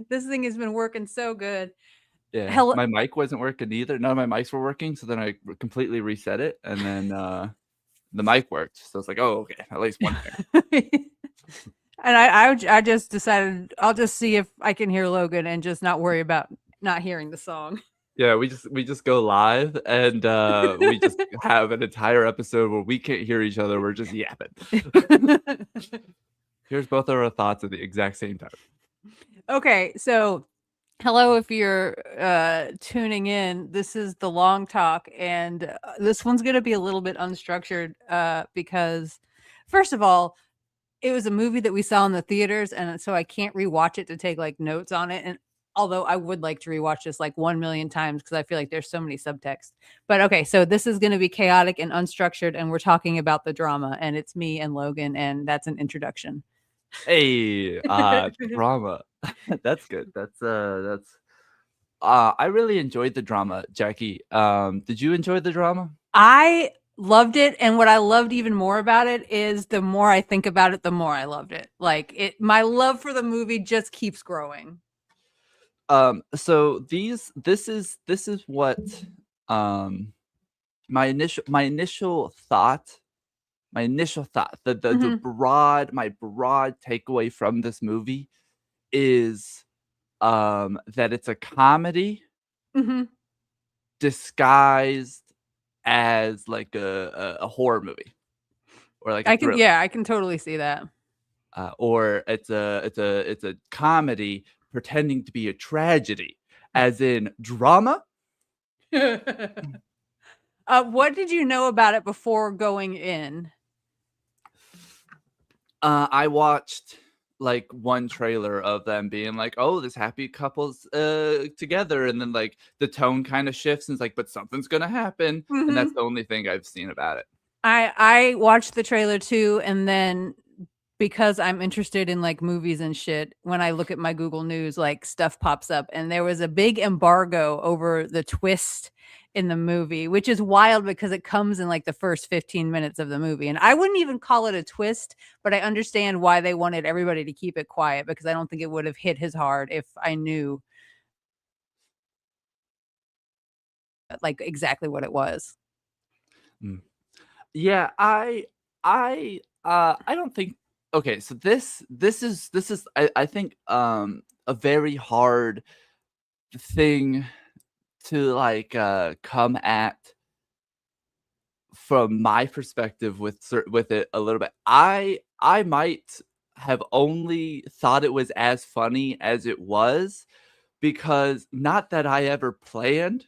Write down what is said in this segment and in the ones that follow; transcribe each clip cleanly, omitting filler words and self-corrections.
This thing has been working so good. Yeah, Hello. my mic wasn't working either. None of my mics were working, so then I completely reset it, and then the mic worked. So it's like, oh, okay, at least one thing. And I just decided I'll just see if I can hear Logan and just not worry about not hearing the song. Yeah, we just go live, and we just have an entire episode where we can't hear each other. We're just yapping. Here's both of our thoughts at the exact same time. Okay, so hello if you're tuning in. This is the long talk, and this one's going to be a little bit unstructured because first of all, it was a movie that we saw in the theaters, and so I can't rewatch it to take like notes on it. And although I would like to rewatch this like 1 million times because I feel like there's so many subtext. But okay, so this is going to be chaotic and unstructured, and we're talking about the drama, and it's me and Logan, and that's an introduction. Hey, drama. That's good. That's I really enjoyed the drama, Jackie. Did you enjoy the drama? I loved it, and what I loved even more about it is the more I think about it, the more I loved it. Like my love for the movie just keeps growing. So this is what um my initial thought, the Mhm. broad takeaway from this movie is that it's a comedy Mhm. disguised as like a horror movie or like a I can thriller. yeah, I can totally see that. Or it's a comedy pretending to be a tragedy, as in drama. What did you know about it before going in? I watched like one trailer of them being like, "Oh, this happy couple's together," and then like the tone kind of shifts and it's like, "But something's gonna happen," and that's Mhm. the only thing I've seen about it. I watched the trailer too, and then because I'm interested in like movies and shit, when I look at my Google News, like stuff pops up, and there was a big embargo over the twist in the movie, which is wild because it comes in like the first 15 minutes of the movie. And I wouldn't even call it a twist, but I understand why they wanted everybody to keep it quiet because I don't think it would have hit as hard if I knew like exactly what it was. Mm. Yeah, I don't think. Okay, so this is I think a very hard thing to like come at from my perspective with with it a little bit. I might have only thought it was as funny as it was because not that I ever planned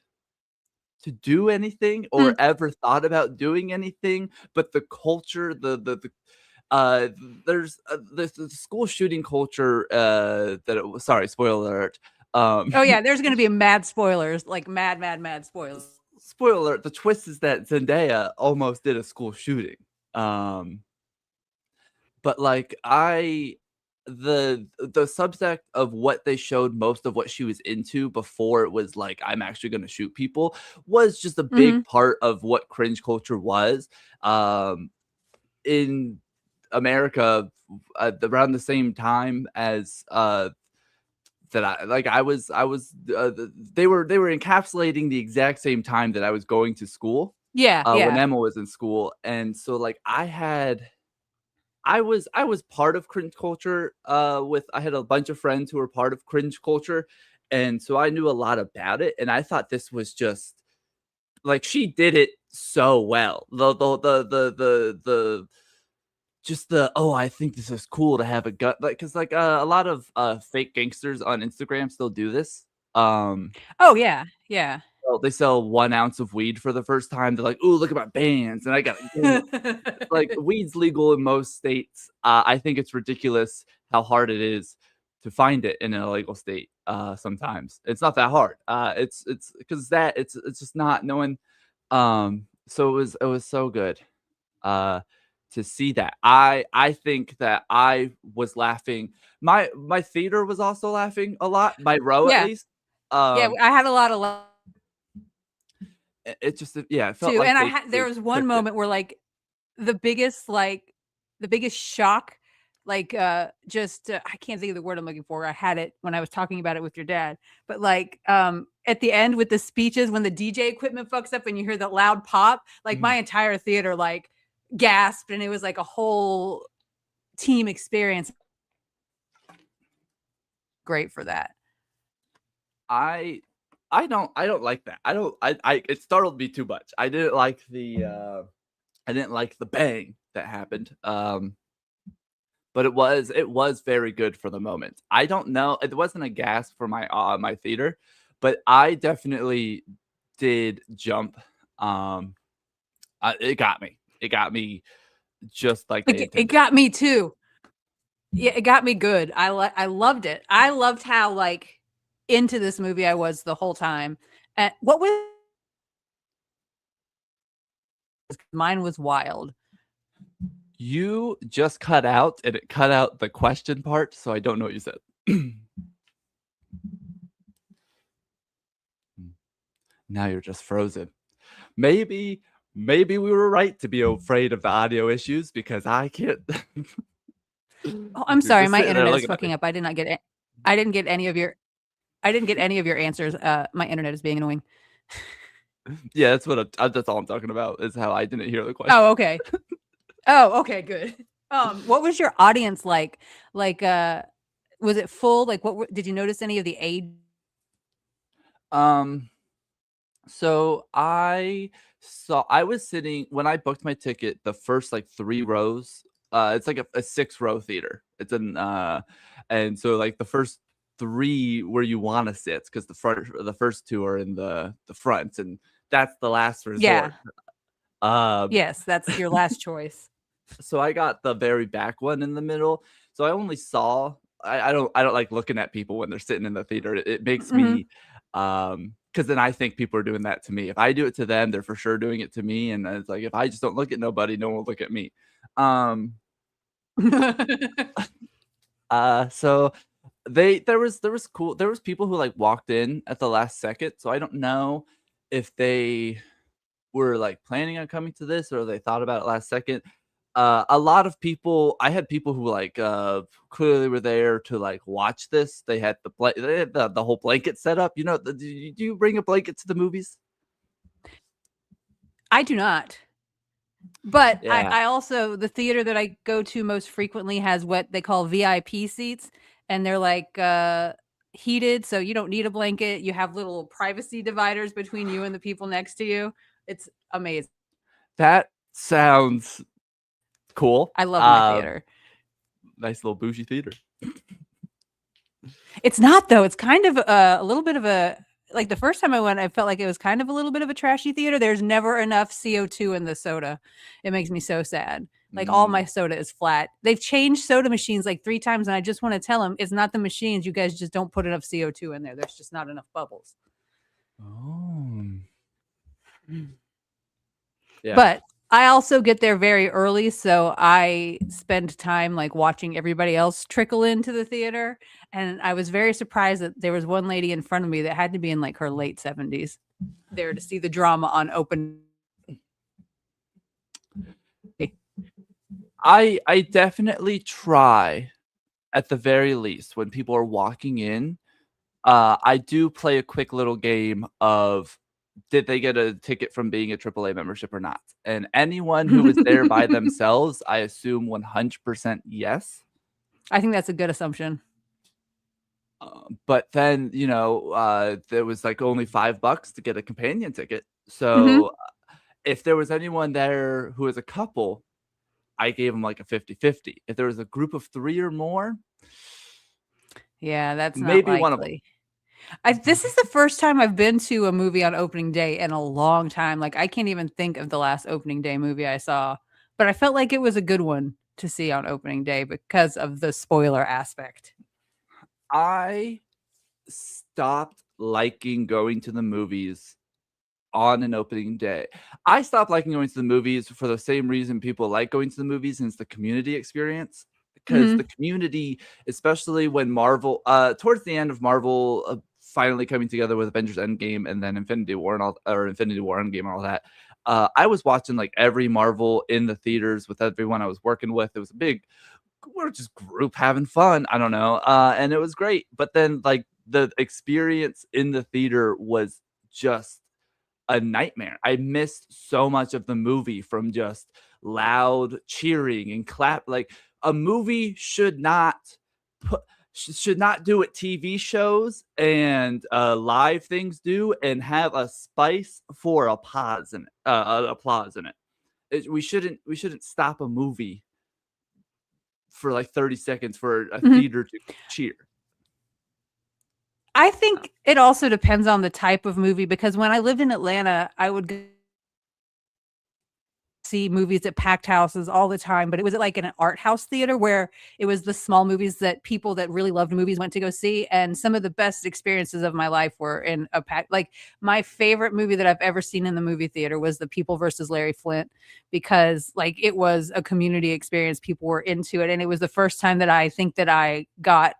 to do anything or Hmm. ever thought about doing anything, but the culture, the uh there's the school shooting culture that it was, sorry, spoiler alert. Oh yeah, there's going to be mad spoilers, like mad, mad, mad spoilers. Spoiler alert, the twist is that Zendaya almost did a school shooting. Um, but like the subject of what they showed most of what she was into before it was like I'm actually going to shoot people was just a big Hmm. part of what cringe culture was. Um, in America, around the same time as that they were encapsulating the exact same time that I was going to school, Yeah, when yeah. Emma was in school, and so, like, I was part of cringe culture, with I had a bunch of friends who were part of cringe culture, and so I knew a lot about it, and I thought this was just like, she did it so well. The just the, "Oh, I think this is cool to have a gun," like, 'cause, like, a lot of, fake gangsters on Instagram still do this. Um, Oh yeah, yeah. they sell 1 ounce of weed for the first time. They're like, "Ooh, look at my bands, and I got a gun." Like, weed's legal in most states. I think it's ridiculous how hard it is to find it in an illegal state, sometimes. It's not that hard. It's because that it's just not no one, so it was so good, uh, to see that. I think that I was laughing. My theater was also laughing a lot, my row at Yeah, least. yeah, Um, I had a lot of love it just yeah, it felt too, like and I they had there they was one took it. moment where, like, the biggest, like the biggest shock, like just I can't think of the word I'm looking for. I had it when I was talking about it with your dad, but like at the end with the speeches when the DJ equipment fucks up and you hear that loud pop, like my entire theater like gasped, and it was like a whole team experience. Great for that. I don't like that. I it startled me too much. I didn't like the bang that happened. But it was very good for the moment. I don't know, it wasn't a gasp for my theater, but I definitely did jump. It got me. It got me just like they It got me too. Yeah, it got me good. I loved it. I loved how like into this movie I was the whole time. And what was mine was wild. You just cut out, and it cut out the question part, so I don't know what you said. Now you're just frozen. Maybe we were right to be afraid of the audio issues because I can't. Oh, I'm sorry, my internet is fucking up. I didn't get any of your answers. My internet is being annoying. Yeah, that's that's all I'm talking about, is how I didn't hear the question. Oh, okay. Oh, okay, good. What was your audience like? Like, was it full? Like, did you notice any of the age? So I was sitting when I booked my ticket, the first like 3 rows. It's like a 6-row theater. It's and so like the first 3 where you want to sit, because the first 2 are in the front, and that's the last resort. Yeah. Yes, that's your last choice. So I got the very back one in the middle. So I only saw. I don't like looking at people when they're sitting in the theater. It makes me because then I think people are doing that to me. If I do it to them, they're for sure doing it to me. And it's like if I just don't look at nobody, no one will look at me. So there was people who like walked in at the last second. So I don't know if they were like planning on coming to this or they thought about it last second. A lot of people, I had people who like clearly were there to like watch this. They had the whole blanket set up. You know, do you bring a blanket to the movies? I do not. But Yeah. I also, the theater that I go to most frequently has what they call VIP seats, and they're like heated, so you don't need a blanket. You have little privacy dividers between you and the people next to you. It's amazing. That sounds cool. I love my theater. Nice little bougie theater. It's not though. It's kind of a little bit of a, like the first time I went, I felt like it was kind of a little bit of a trashy theater. There's never enough CO2 in the soda. It makes me so sad. Like all my soda is flat. They've changed soda machines like 3 times, and I just want to tell them it's not the machines. You guys just don't put enough CO2 in there. There's just not enough bubbles. Oh. Yeah. But I also get there very early, so I spend time like watching everybody else trickle into the theater. And I was very surprised that there was one lady in front of me that had to be in like her late 70s there to see the drama on open. I definitely try, at the very least, when people are walking in, I do play a quick little game of, did they get a ticket from being a AAA membership or not? And anyone who was there by themselves, I assume 100% yes. I think that's a good assumption. But then, you know, there was like only $5 to get a companion ticket. So if there was anyone there who was a couple, I gave them like a 50-50. If there was a group of 3 or more, yeah, that's maybe not one of them. This is the first time I've been to a movie on opening day in a long time. Like I can't even think of the last opening day movie I saw, but I felt like it was a good one to see on opening day because of the spoiler aspect. I stopped liking going to the movies on an opening day. I stopped liking going to the movies for the same reason people like going to the movies, and it's the community experience. Because the community, especially when Marvel, towards the end of Marvel finally coming together with Avengers Endgame and then Infinity War and Infinity War Endgame and all that, I was watching like every Marvel in the theaters with everyone I was working with. It was a big we're just group having fun. I don't know. And it was great. But then like the experience in the theater was just a nightmare. I missed so much of the movie from just loud cheering and clap. Like a movie put should not do what TV shows and live things do, and have a spice for applause in it. We shouldn't stop a movie for like 30 seconds for a Mhm. theater to cheer. I think it also depends on the type of movie, because when I lived in Atlanta, I would see movies at packed houses all the time, but it was at like an art house theater where it was the small movies that people that really loved movies went to go see. And some of the best experiences of my life were in a pack. Like my favorite movie that I've ever seen in the movie theater was The People versus Larry Flint, because like it was a community experience. People were into it. And it was the first time that I think that I got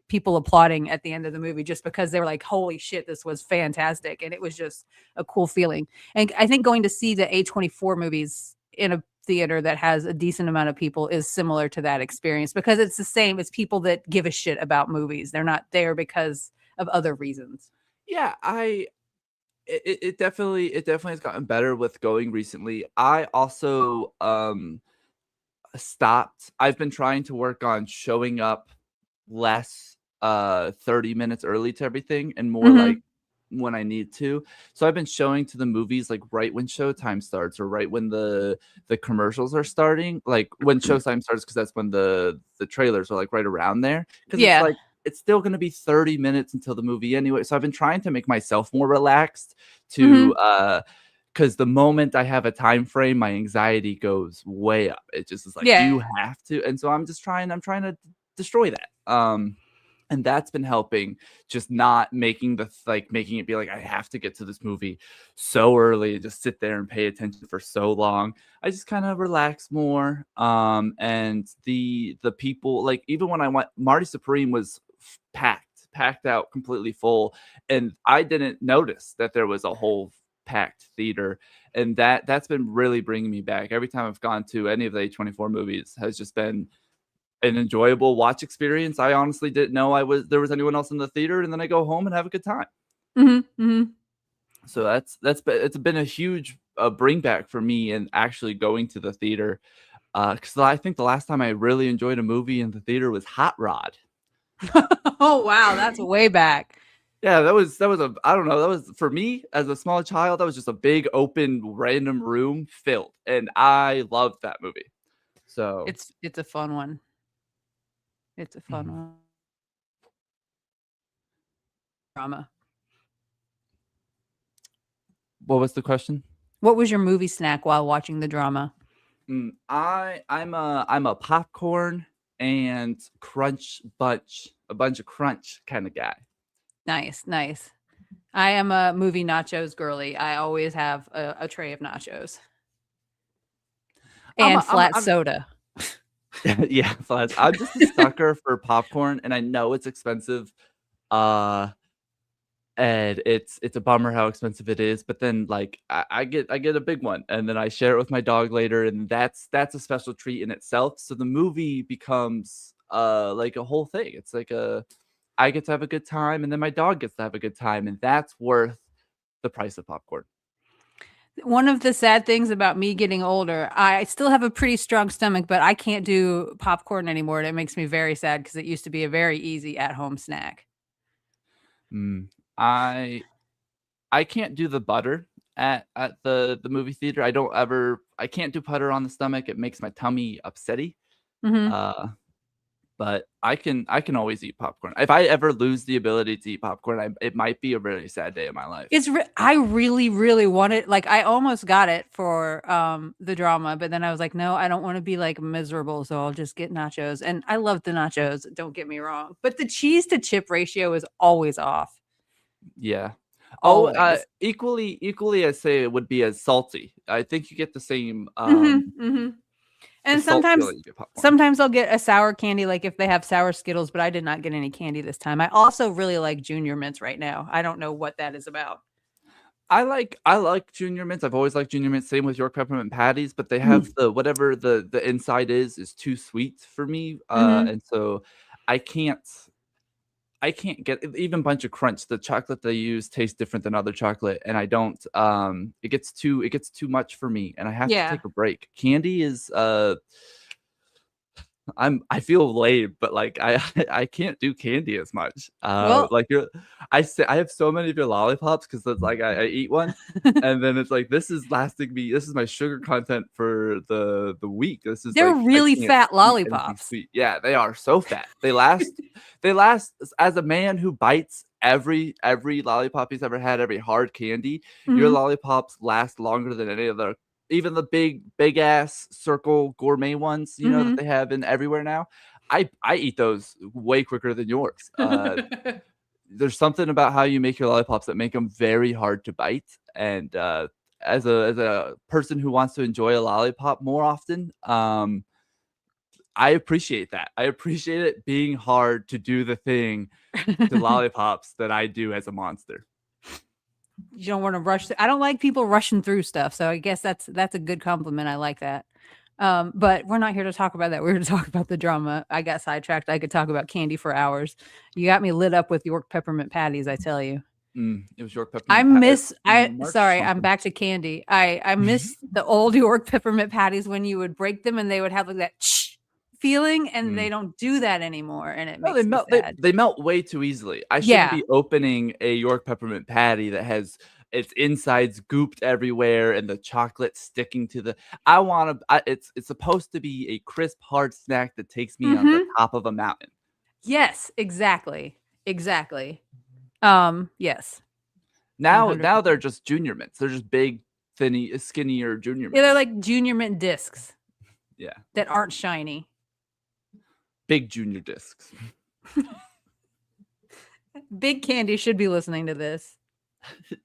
people applauding at the end of the movie, just because they were like, holy shit, this was fantastic. And it was just a cool feeling. And I think going to see the A24 movies in a theater that has a decent amount of people is similar to that experience, because it's the same. It's people that give a shit about movies. They're not there because of other reasons. Yeah, it definitely has gotten better with going recently. I also stopped. I've been trying to work on showing up less 30 minutes early to everything, and more like when I need to. So I've been showing to the movies like right when showtime starts, or right when the commercials are starting, like when showtime starts, because that's when the trailers are like right around there, because it's Yeah. like it's still going to be 30 minutes until the movie anyway. So I've been trying to make myself more relaxed to because the moment I have a time frame, my anxiety goes way up. It just is like Yeah. you have to, and so I'm trying to destroy that. And that's been helping, just not making making it be like I have to get to this movie so early and just sit there and pay attention for so long. I just kind of relax more. And the people, like even when I went, Marty Supreme was packed out completely full, and I didn't notice that there was a whole packed theater, and that's been really bringing me back. Every time I've gone to any of the A24 movies has just been an enjoyable watch experience. I honestly didn't know there was anyone else in the theater, and then I go home and have a good time. So it's been a huge bring back for me, and actually going to the theater. Because I think the last time I really enjoyed a movie in the theater was Hot Rod. Oh wow, that's way back. Yeah, that was a I don't know, that was for me as a small child, that was just a big open random room filled, and I loved that movie. So It's a fun one. It's a fun Mhm. one. Drama. What was the question? What was your movie snack while watching the drama? I'm a popcorn and a bunch of crunch kind of guy. Nice, nice. I am a movie nachos girly. I always have a tray of nachos I'm and a, I'm a, flat I'm soda. yeah, Flash. I'm just a sucker for popcorn, and I know it's expensive. Uh, and it's a bummer how expensive it is. But then like I get a big one, and then I share it with my dog later, and that's a special treat in itself. So the movie becomes like a whole thing. It's like I get to have a good time, and then my dog gets to have a good time, and that's worth the price of popcorn. One of the sad things about me getting older, I still have a pretty strong stomach, but I can't do popcorn anymore. And it makes me very sad, because it used to be a very easy at-home snack. Mm. I I can't do the butter at the movie theater. I can't do butter on the stomach. It makes my tummy upsetty. Mhm. Uh, but I can always eat popcorn. If I ever lose the ability to eat popcorn, it might be a really sad day of my life. I really, really wanted, like, I almost got it for the drama, but then I was like, no, I don't want to be like miserable, so I'll just get nachos. And I love the nachos, don't get me wrong, but the cheese to chip ratio is always off. Yeah. Oh, Always. equally, I say it would be as salty. I think you get the And salt sometimes feeling you get popcorn. sometimes I'll get a sour candy, like if they have sour Skittles, but I did not get any candy this time. I also really like Junior Mints right now. I don't know what that is about. I like Junior Mints. I've always liked Junior Mints. Same with York peppermint patties, but they have Mhm. the whatever the inside is too sweet for me. Mhm. And so I can't I can't get even Bunch of Crunch. The chocolate they use tastes different than other chocolate, and I don't. It gets too much for me, and I have to Yeah. take a break. Candy is I feel lame, but, like, I can't do candy as much. Well, Like, I have so many of your lollipops because it's like I eat one, and then it's like, this is my sugar content for the week. This is they're like, I really can't fat eat anything lollipops. sweet. Yeah, they are so fat. They last as a man who bites every lollipop he's ever had, every hard candy, your Mhm. lollipops last longer than any other even the big ass circle gourmet ones, that Mhm. they have in everywhere now. I eat those way quicker than yours. There's something about how you make your lollipops that make them very hard to bite, and, as a person who wants to enjoy a lollipop more often, I appreciate that. I appreciate it being hard to do the thing to lollipops that I do as a monster. You don't wanna rush I don't like people rushing through stuff, so I guess that's a good compliment, I like that. But we're not here to talk about that, we're here to talk about the drama. I got sidetracked, I could talk about candy for hours. You got me lit up with York peppermint patties, I tell you. It was York peppermint pat March Sorry, I'm something. back to candy. I miss the old York peppermint patties when you would break them and they would have, like, that feeling, and they Mm. don't do that anymore, and it No, they makes me melt they sad. they melt way too easily. I shouldn't Yeah. be opening a York peppermint patty that has its insides gooped everywhere and the chocolate sticking to the I wanna it's supposed to be a crisp, hard snack that takes me on the Mhm. top of a mountain. Yes, exactly. Exactly. Yes, Now they're 100%. just Junior Mints. They're just big, skinnier Junior Yeah, they're Mints. like Junior Mint discs Yeah, that aren't shiny. big junior discs. Big Candy should be listening to this.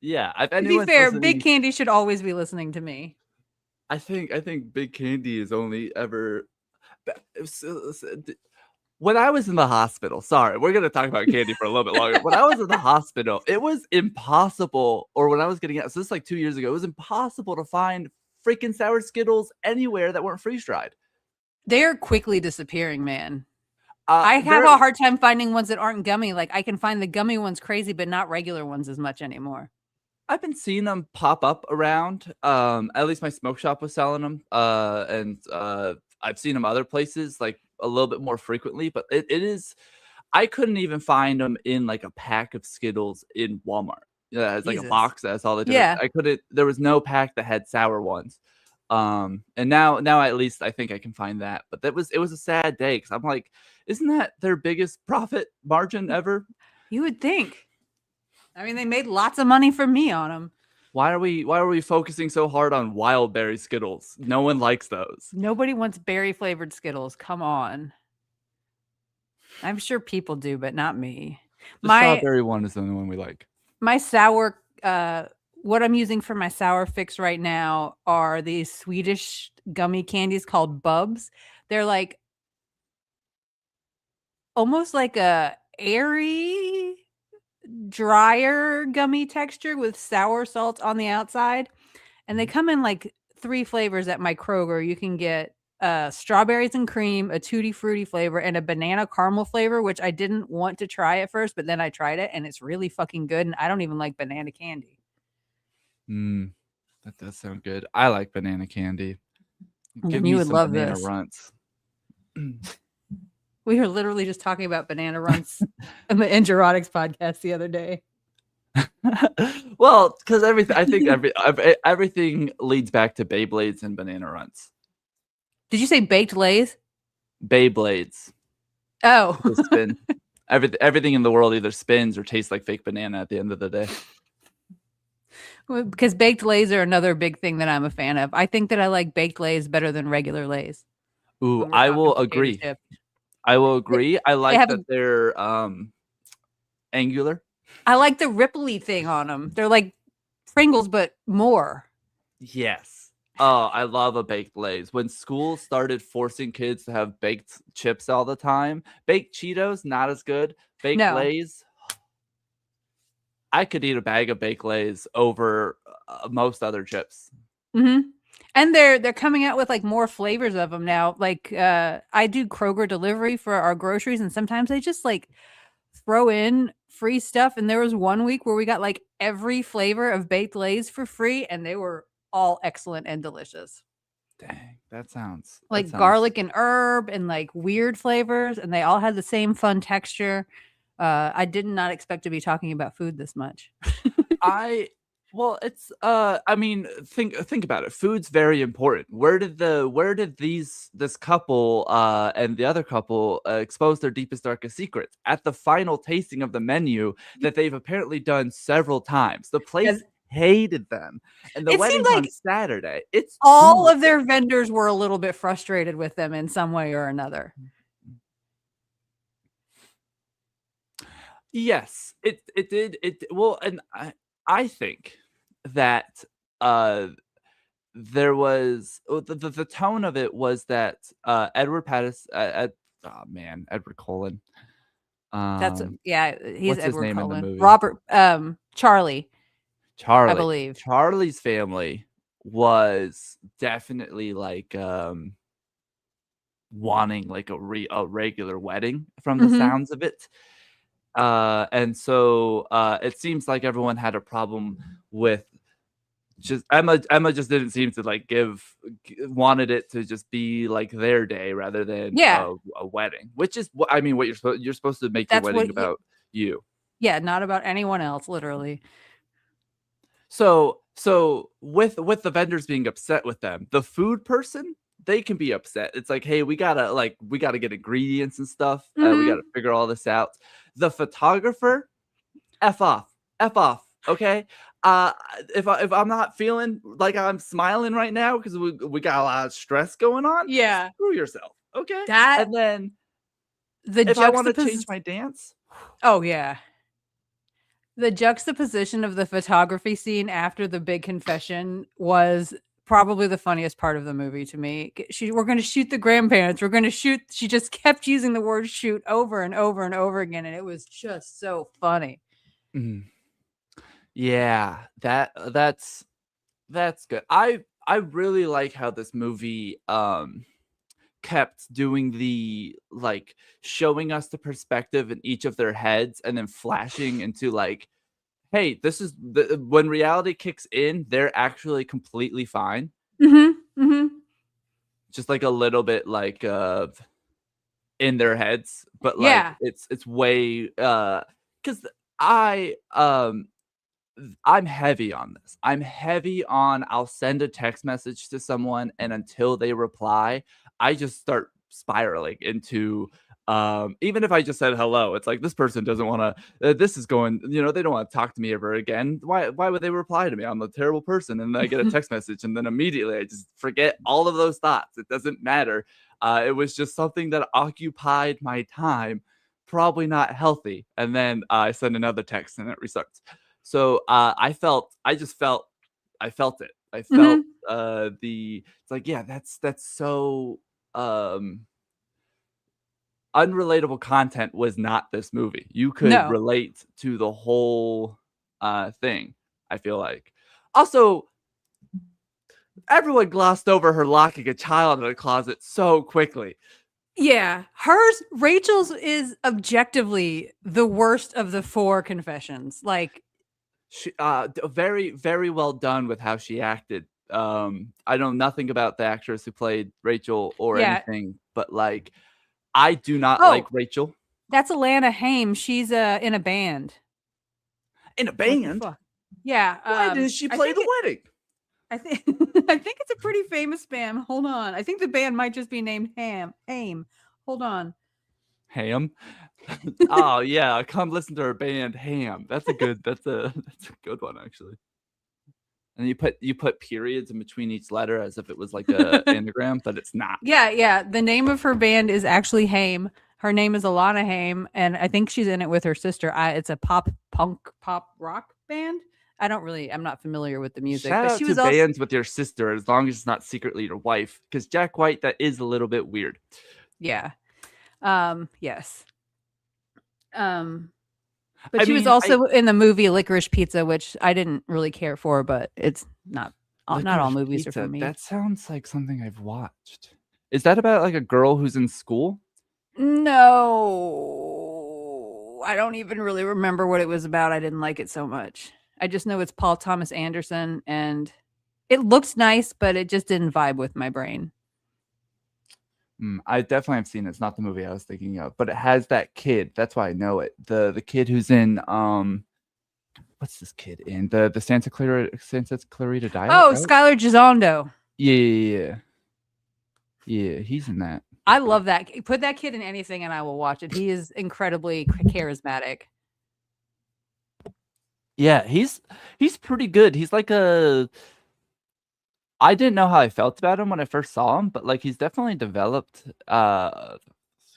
Yeah, if To be anyone's fair, Big listening, Candy should always be listening to me. I think Big Candy is only ever Ba when I was in the hospital, sorry, we're gonna talk about candy for a little bit longer. When I was in the hospital, it was impossible or when I was getting out so this is like 2 years ago, it was impossible to find freaking sour Skittles anywhere that weren't freeze-dried. They're quickly disappearing, man. I have They're a hard time finding ones that aren't gummy, like, I can find the gummy ones crazy, but not regular ones as much anymore. I've been seeing them pop up around, at least my smoke shop was selling them, I've seen them other places, like, a little bit more frequently, but it is I couldn't even find them in, like, a pack of Skittles in Walmart. Yeah, it's like a Jesus. box that has all the different Yeah. I couldn't there was no pack that had sour ones. And now at least I think I can find that, but it was a sad day because 'cause I'm like, "Isn't that their biggest profit margin ever? You would think. I mean, they made lots of money from me on them. Why are we focusing so hard on wild berry Skittles? No one likes those." Nobody wants berry flavored Skittles, come on. I'm sure people do, but not me. The My strawberry one is the only one we like. my sour what I'm using for my sour fix right now are these Swedish gummy candies called Bubs. They're like almost like a airy, drier gummy texture with sour salt on the outside, and they Mhm. come in like 3 flavors at my Kroger. You can get, strawberries and cream, a tutti frutti flavor, and a banana caramel flavor, which I didn't want to try at first, but then I tried it, and it's really fucking good, and I don't even like banana candy. Mm, that does sound good. I like banana candy. Give Then you me would some love banana this. runts. We were literally just talking about banana runts on the Engerotics podcast the other day. Well, because everything I think everything leads back to Beyblades and banana runts. Did you say baked Lays? Beyblades, Oh. they spin. Everything in the world either spins or tastes like fake banana at the end of the day. Well, because baked Lays are another big thing that I'm a fan of. I think that I like baked Lays better than regular Lays Ooh, when we're I talking will potato agree. chips. I will They agree. I they like have a that they're, angular. I like the ripply thing on them. They're like Pringles, but more. Yes. Oh, I love a baked Lay's. When school started forcing kids to have baked chips all the time, baked Cheetos, not as good. Baked No. Lay's, I could eat a bag of Baked Lays over most other chips. Mm-hmm. And they're coming out with like more flavors of them now. Like I do Kroger delivery for our groceries, and sometimes they just like throw in free stuff. And there was one week where we got like every flavor of Baked Lays for free, and they were all excellent and delicious. Dang, that sounds Like garlic and herb and like weird flavors, and they all had the same fun texture. I did not expect to be talking about food this much. I well, it's I mean, think about it. Food's very important. Where did this couple and the other couple expose their deepest darkest secrets? At the final tasting of the menu that they've apparently done several times. The place Yes. hated them. And the It seemed wedding's on like Saturday. It's all of Tuesday. their vendors were a little bit frustrated with them in some way or another. Yes, it did. Well, and I think that there was the tone of it was that Edward Pattis oh man, Edward Cullen. That's Um, yeah, he's what's his Edward name in the Cullen. movie? Robert, Charlie, I Charlie. believe. Charlie's family was definitely like wanting like a regular wedding from the Mhm. sounds of it. And so it seems like everyone had a problem with just Emma just didn't seem to like wanted it to just be like their day rather than Yeah, a wedding, which is what I mean. What you're supposed to make your that's wedding what about you. yeah, not about anyone else, literally. So with the vendors being upset with them, the food person, they can be upset. It's like, hey, we gotta get ingredients and stuff. We Mhm. gotta figure all this out. The photographer, F off. F off. Okay. Uh if I'm not feeling like I'm smiling right now because we got a lot of stress going on, Yeah. screw yourself. Okay. That And then the if I want to juxtapos change my dance, Oh, yeah. The juxtaposition of the photography scene after the big confession was probably the funniest part of the movie to me. We're gonna shoot the grandparents. We're gonna shoot she just kept using the word shoot over and over and over again, and it was just so funny. mhm, yeah, that's good. I really like how this movie kept doing the like showing us the perspective in each of their heads and then flashing into like, hey, this is when reality kicks in, they're actually completely fine. Mhm, mhm. Just like a little bit like in their heads, but like Yeah. it's way because I I'm heavy on this. I'm heavy on I'll send a text message to someone and until they reply, I just start spiraling into even if I just said hello, it's like this person doesn't want to this is going, they don't want to talk to me ever again. Why would they reply to me? I'm a terrible person and then I get a text message and then immediately I just forget all of those thoughts. It doesn't matter. It was just something that occupied my time, probably not healthy. And then I send another text and it restarts. So, I felt it. I felt, Mhm. it's like, yeah, that's so, um, unrelatable content was not this movie. You could No. relate to the whole, thing, I feel like. Also, everyone glossed over her locking a child in a closet so quickly. Yeah. Rachel's is objectively the worst of the 4 confessions. Like, She very, very well done with how she acted. I know nothing about the actress who played Rachel or yeah. anything, but, like, I do not like Oh, Rachel that's Alana Haim. She's, in a band. in a What the band. fuck? Yeah, Why did she I play think the wedding? I think I think it's a pretty famous band. Hold on. I think the band might just be named Haim. Hold on. Ham? Oh, yeah, come listen to her band, Ham. That's a good one, actually. And you put periods in between each letter as if it was like a anagram, but it's not. Yeah, yeah. The name of her band is actually Haim. Her name is Alana Haim, and I think she's in it with her sister. It's a pop rock band. I'm not familiar with the music, Shout but out she to was also bands with your sister as long as it's not secretly your wife, because Jack White, that is a little bit weird. yeah. Yes. Um But she was also in the movie Licorice Pizza, which I didn't really care for, but it's not all Licorice movies are for Pizza, me. that sounds like something I've watched. Is that about like a girl who's in school? No, I don't even really remember what it was about. I didn't like it so much. I just know it's Paul Thomas Anderson, and it looks nice, but it just didn't vibe with my brain. I definitely have seen it. It's not the movie I was thinking of, but it has that kid. That's why I know it. The kid who's in what's this kid in the Santa Clarita Diet? Oh, right? Skylar Gisondo. Yeah, he's in that. I love that. Put that kid in anything and I will watch it. He is incredibly charismatic. Yeah, he's pretty good. He's like I didn't know how I felt about him when I first saw him, but like he's definitely developed.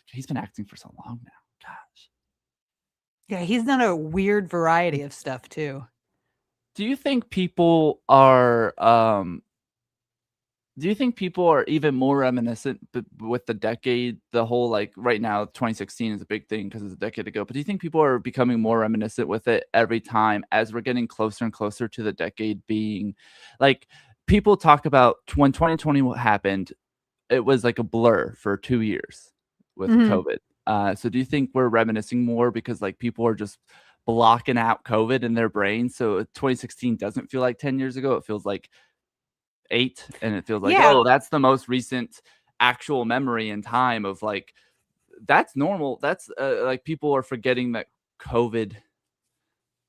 He's been acting for so long now. Gosh. Yeah, he's done a weird variety of stuff too. Do you think people are even more reminiscent with the decade, the whole like right now 2016 is a big thing because it's a decade ago, but do you think people are becoming more reminiscent with it every time as we're getting closer and closer to the decade being like people talk about when 2020 happened, it was like a blur for 2 years with COVID. So do you think we're reminiscing more because like people are just blocking out COVID in their brain? So 2016 doesn't feel like 10 years ago. It feels like 8, and it feels like, oh, that's the most recent actual memory in time of like, that's normal. That's like people are forgetting that COVID.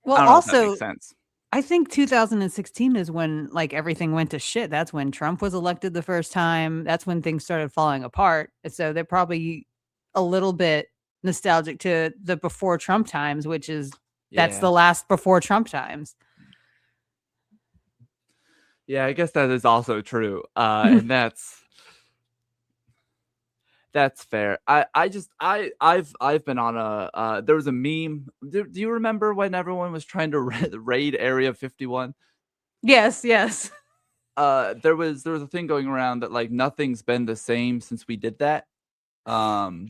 Well, I don't know if that also makes sense. I think 2016 is when like everything went to shit. That's when Trump was elected the first time. That's when things started falling apart. So they're probably a little bit nostalgic to the before Trump times, which is that's the last before Trump times. Yeah, I guess that is also true. And that's fair. I've been on a there was a meme. Do you remember when everyone was trying to raid Area 51? Yes. There was a thing going around that like nothing's been the same since we did that. And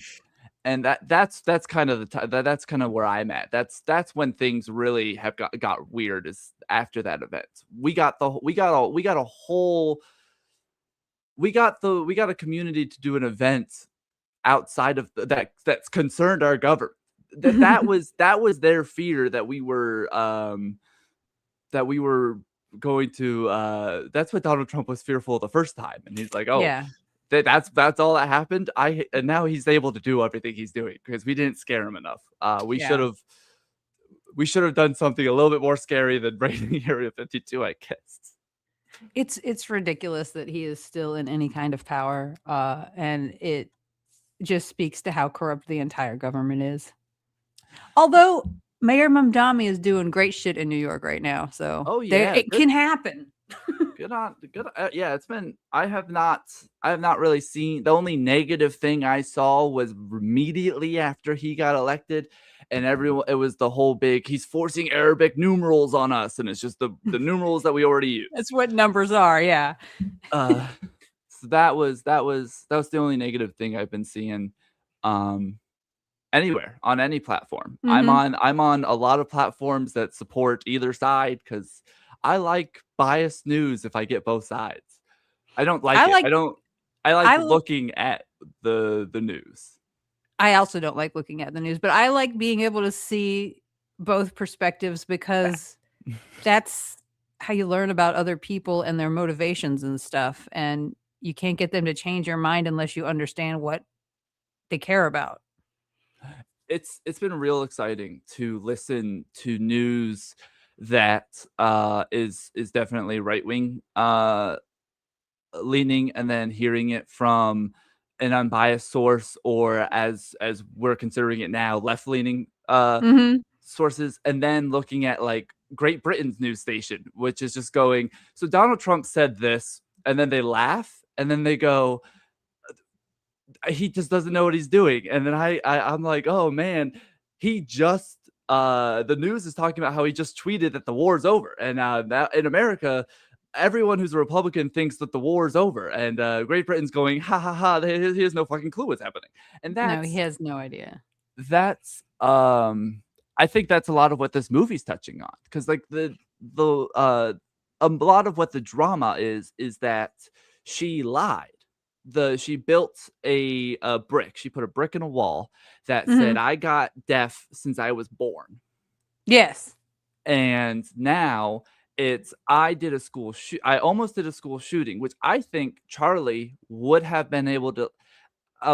that's kind of that's kind of where I'm at. That's when things really have got weird is after that event. We got a community to do an event outside of that's concerned our government. That was their fear that we were going to that's what Donald Trump was fearful the first time, and he's like, oh yeah, that's all that happened. And now he's able to do everything he's doing because we didn't scare him enough. We should have done something a little bit more scary than raiding Area 52, I guess. It's ridiculous that he is still in any kind of power, and it just speaks to how corrupt the entire government is. Although Mayor Mamdani is doing great shit in New York right now, so it can happen. Good. Yeah, it's been. I have not really seen. The only negative thing I saw was immediately after he got elected, and everyone. It was the whole big. He's forcing Arabic numerals on us, and it's just the numerals that we already use. That's what numbers are. Yeah. So that was the only negative thing I've been seeing. Anywhere on any platform. I'm on a lot of platforms that support either side because I like biased news if I get both sides. I don't like it. I like looking at the news. I also don't like looking at the news, but I like being able to see both perspectives because that's how you learn about other people and their motivations and stuff. And you can't get them to change your mind unless you understand what they care about. It's been real exciting to listen to news that is definitely right wing leaning, and then hearing it from an unbiased source, or as we're considering it now, left leaning sources, and then looking at like Great Britain's news station, which is just going, so Donald Trump said this, and then they laugh, and then they go, he just doesn't know what he's doing. And then I'm like, oh man, he just the news is talking about how he just tweeted that the war's over, and that in America everyone who's a Republican thinks that the war's over, and Great Britain's going, ha ha ha, he has no fucking clue what's happening. And no, he has no idea. That's I think that's a lot of what this movie's touching on, because like a lot of what the drama is that she lied. She built a brick. She put a brick in a wall that said, Mhm. "I got deaf since I was born." Yes. And now it's I almost did a school shooting, which I think Charlie would have been able to.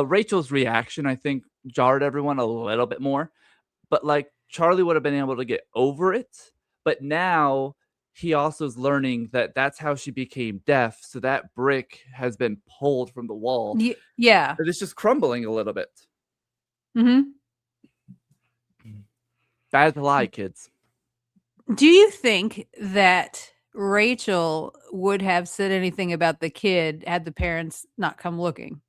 Rachel's reaction, I think, jarred everyone a little bit more, but like Charlie would have been able to get over it. But now he also is learning that that's how she became deaf. So that brick has been pulled from the wall. Yeah. And it's just crumbling a little bit. Mhm. Bad to lie, kids. Do you think that Rachel would have said anything about the kid had the parents not come looking?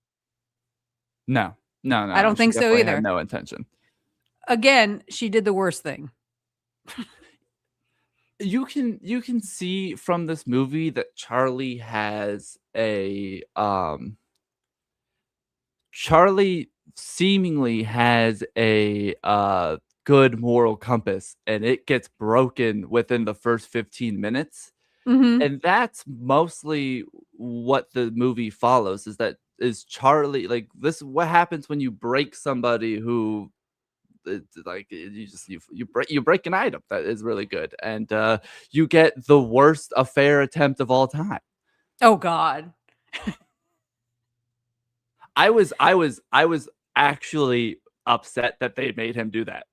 No, no, I no, no. don't She think so definitely had either. no intention. Again, she did the worst thing. You can see from this movie that Charlie seemingly has a good moral compass, and it gets broken within the first 15 minutes. Mhm. And that's mostly what the movie follows, is Charlie, like, this what happens when you break somebody who like you break an item that is really good, and you get the worst affair attempt of all time. Oh god. I was actually upset that they made him do that.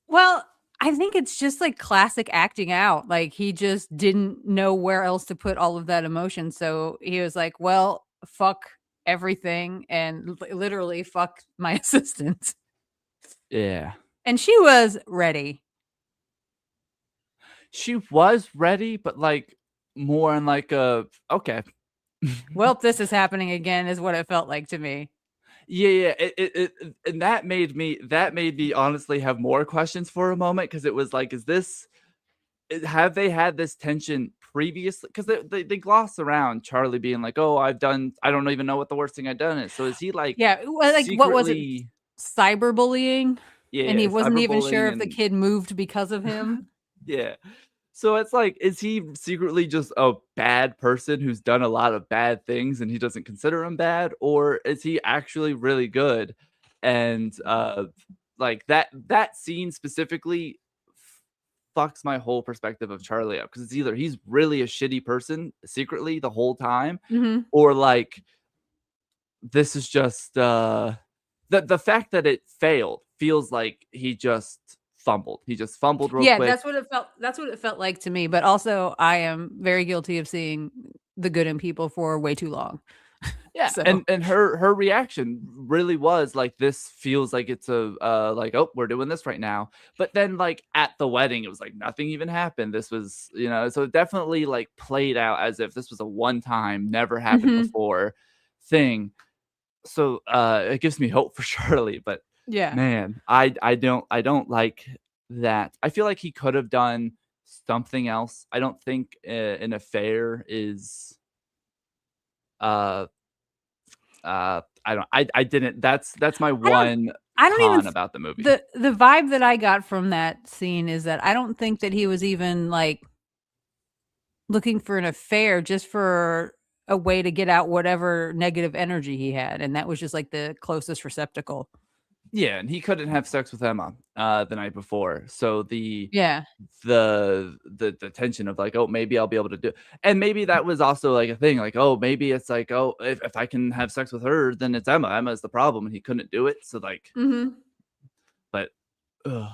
Well, I think it's just like classic acting out. Like he just didn't know where else to put all of that emotion. So he was like, well, fuck everything and literally fuck my assistant. Yeah. And she was ready. She was ready, but like more in like a okay. Well, this is happening again, is what it felt like to me. Yeah, yeah. And that made me honestly have more questions for a moment, because it was like, have they had this tension previously? Because they gloss around Charlie being like, "Oh, I don't even know what the worst thing I've done is." So is he like Yeah. Like, what was it? secretly? Cyberbullying? And Yeah, he wasn't even sure cyberbullying if the and kid moved because of him. yeah. So it's like, is he secretly just a bad person who's done a lot of bad things and he doesn't consider him bad, or is he actually really good? And like that scene specifically fucks my whole perspective of Charlie up, because it's either he's really a shitty person secretly the whole time, Mhm. or like this is just the fact that it failed feels like he just fumbled. He just fumbled real Yeah, quick. that's what it felt like to me, but also I am very guilty of seeing the good in people for way too long. Yeah, So, and her reaction really was like, this feels like it's a like, oh, we're doing this right now. But then like at the wedding, it was like nothing even happened. This was, so it definitely like played out as if this was a one time, never happened mhm, before thing. So it gives me hope for Charlie, but yeah. man, I don't like that. I feel like he could have done something else. I don't think an affair is uh I didn't that's my I don't one I don't even con th about the movie. the vibe that I got from that scene is that I don't think that he was even, like, looking for an affair just for a way to get out whatever negative energy he had, and that was just, like, the closest receptacle. Yeah, and he couldn't have sex with Emma the night before. So Yeah. the tension of like, oh, maybe I'll be able to do, and maybe that was also like a thing, like, oh, maybe it's like, oh, if I can have sex with her, then it's Emma. Emma's the problem, and he couldn't do it. So like, Mhm. but ugh.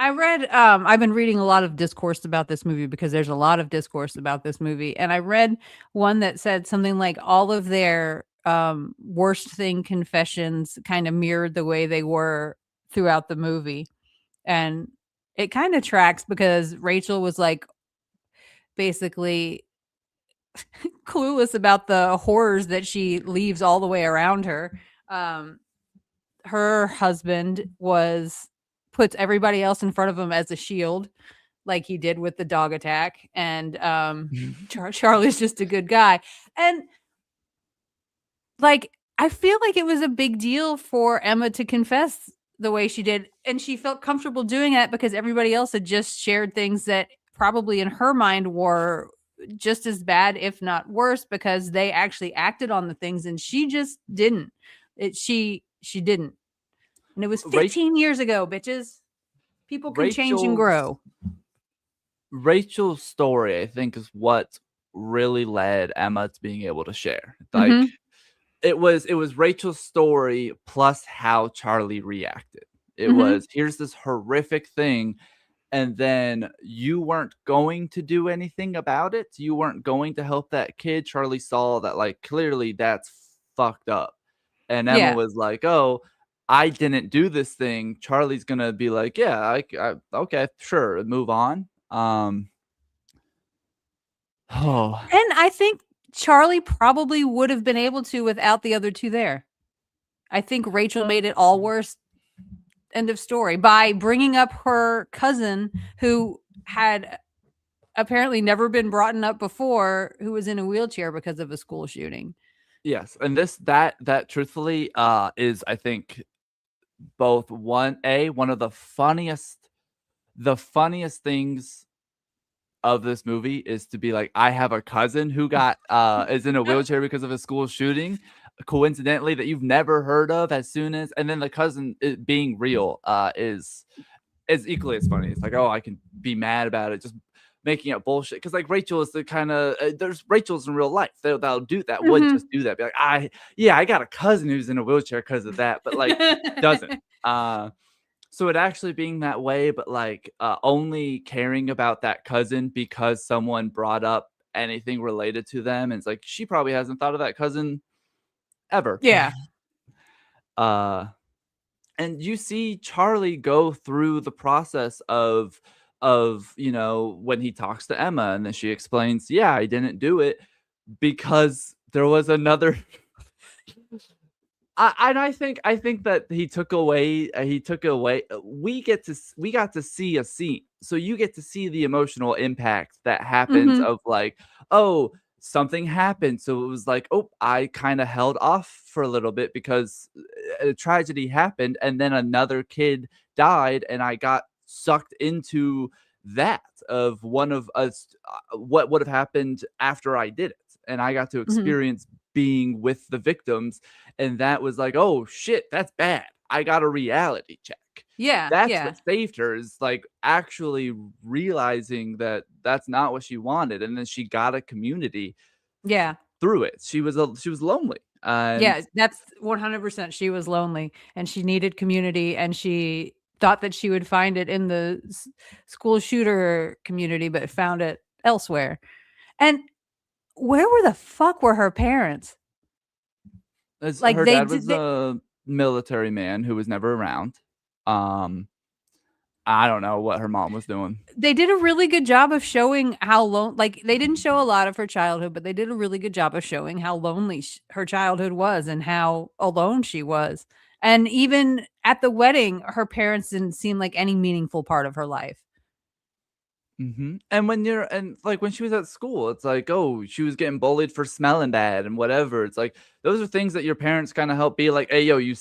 I've been reading a lot of discourse about this movie because there's a lot of discourse about this movie, and I read one that said something like all of their, worst thing confessions kinda mirrored the way they were throughout the movie, and it kinda tracks because Rachel was, like, basically clueless about the horrors that she leaves all the way around her. Um, Her husband puts everybody else in front of him as a shield, like he did with the dog attack, and, Charlie's just a good guy, and, like, I feel like it was a big deal for Emma to confess the way she did, and she felt comfortable doing that because everybody else had just shared things that probably in her mind were just as bad, if not worse, because they actually acted on the things and she just didn't. She didn't. And it was Ra- 15 years ago, bitches. People can change and Rachel's grow. Rachel's story, I think, is what really led Emma to being able to share. Like Mhm. it was Rachel's story plus how Charlie reacted. It Mhm. was, here's this horrific thing, and then you weren't going to do anything about it. You weren't going to help that kid. Charlie saw that, like, clearly that's fucked up. And Emma Yeah. was like, "Oh, I didn't do this thing." Charlie's gonna be like, "Yeah, okay, sure, and move on." Oh, And I think Charlie probably would have been able to without the other two there. I think Rachel made it all worse. End of story. By bringing up her cousin who had apparently never been brought up before, who was in a wheelchair because of a school shooting. yes, and that truthfully, is, I think, both one of the funniest things of this movie is to be like, I have a cousin who got is in a wheelchair because of a school shooting, coincidentally, that you've never heard of. As soon as, and then the cousin being real is equally as funny. It's like, oh, I can be mad about it, just making up bullshit. Because like Rachel is the kind of there's Rachel's in real life. They'll do that. Would Mhm. just do that. Be like, I got a cousin who's in a wheelchair because of that, but like doesn't. So it actually being that way, but like only caring about that cousin because someone brought up anything related to them. And it's like she probably hasn't thought of that cousin ever. Yeah. uh and you see Charlie go through the process of when he talks to Emma and then she explains, yeah, I didn't do it because there was another. I think that he took away we got to see a scene. So you get to see the emotional impact that happens Mhm. of like, oh, something happened. So it was like, oh, I kind of held off for a little bit because a tragedy happened and then another kid died and I got sucked into that of one of us, what would have happened after I did it. And I got to Mhm. experience being with the victims, and that was like, "Oh shit, that's bad. I got a reality check." Yeah, That's yeah. what saved her, is like actually realizing that that's not what she wanted, and then she got a community Yeah. through it. She was lonely, and Yeah, that's 100%. She was lonely and she needed community and she thought that she would find it in the school shooter community, but found it elsewhere. And where were the fuck were her parents? as Like her they dad did was a military man who was never around. Um, I don't know what her mom was doing. they did a really good job of showing how like they didn't show a lot of her childhood, but they did a really good job of showing how lonely her childhood was and how alone she was. And even at the wedding, her parents didn't seem like any meaningful part of her life. And when she was at school, it's like, oh, she was getting bullied for smelling bad and whatever. It's like those are things that your parents kind of help be like, hey, yo, you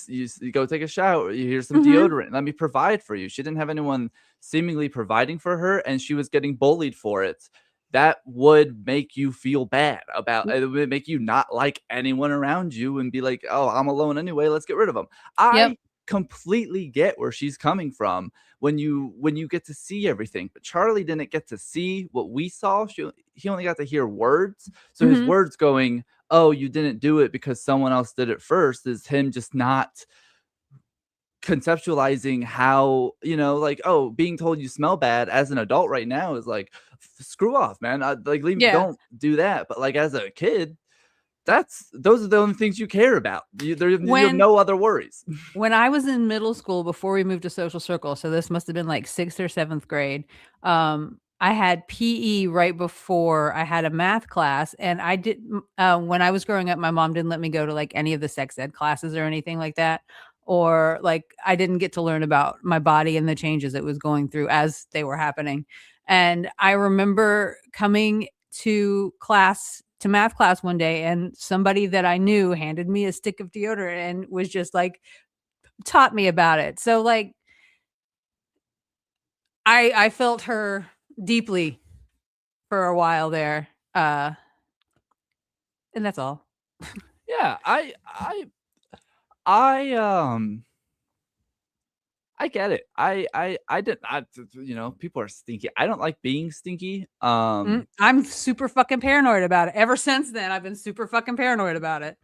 go take a shower. Here's some Mhm. deodorant. Let me provide for you. She didn't have anyone seemingly providing for her, and she was getting bullied for it. That would make you feel bad about it. Would make you not like anyone around you and be like, oh, I'm alone anyway. Let's get rid of them. Yep. I completely get where she's coming from when you get to see everything. But Charlie didn't get to see what we saw. He only got to hear words. So his Mhm. words going, "Oh, you didn't do it because someone else did it first," is him just not conceptualizing how, like, oh, being told you smell bad as an adult right now is like, screw off, man. Like, leave, Yeah. don't do that. But like as a kid, those are the only things you care about. You have When no other worries. when I was in middle school before we moved to social circle, so this must have been like 6th or 7th grade, I had PE right before I had a math class, and I didn't when I was growing up, my mom didn't let me go to, like, any of the sex ed classes or anything like that, or, like, I didn't get to learn about my body and the changes it was going through as they were happening, and I remember coming to class to math class one day, and somebody that I knew handed me a stick of deodorant and was just like taught me about it. So like I felt her deeply for a while there. And that's all. Yeah, I I get it. I did you know, people are stinky. I don't like being stinky. I'm super fucking paranoid about it. Ever since then, I've been super fucking paranoid about it.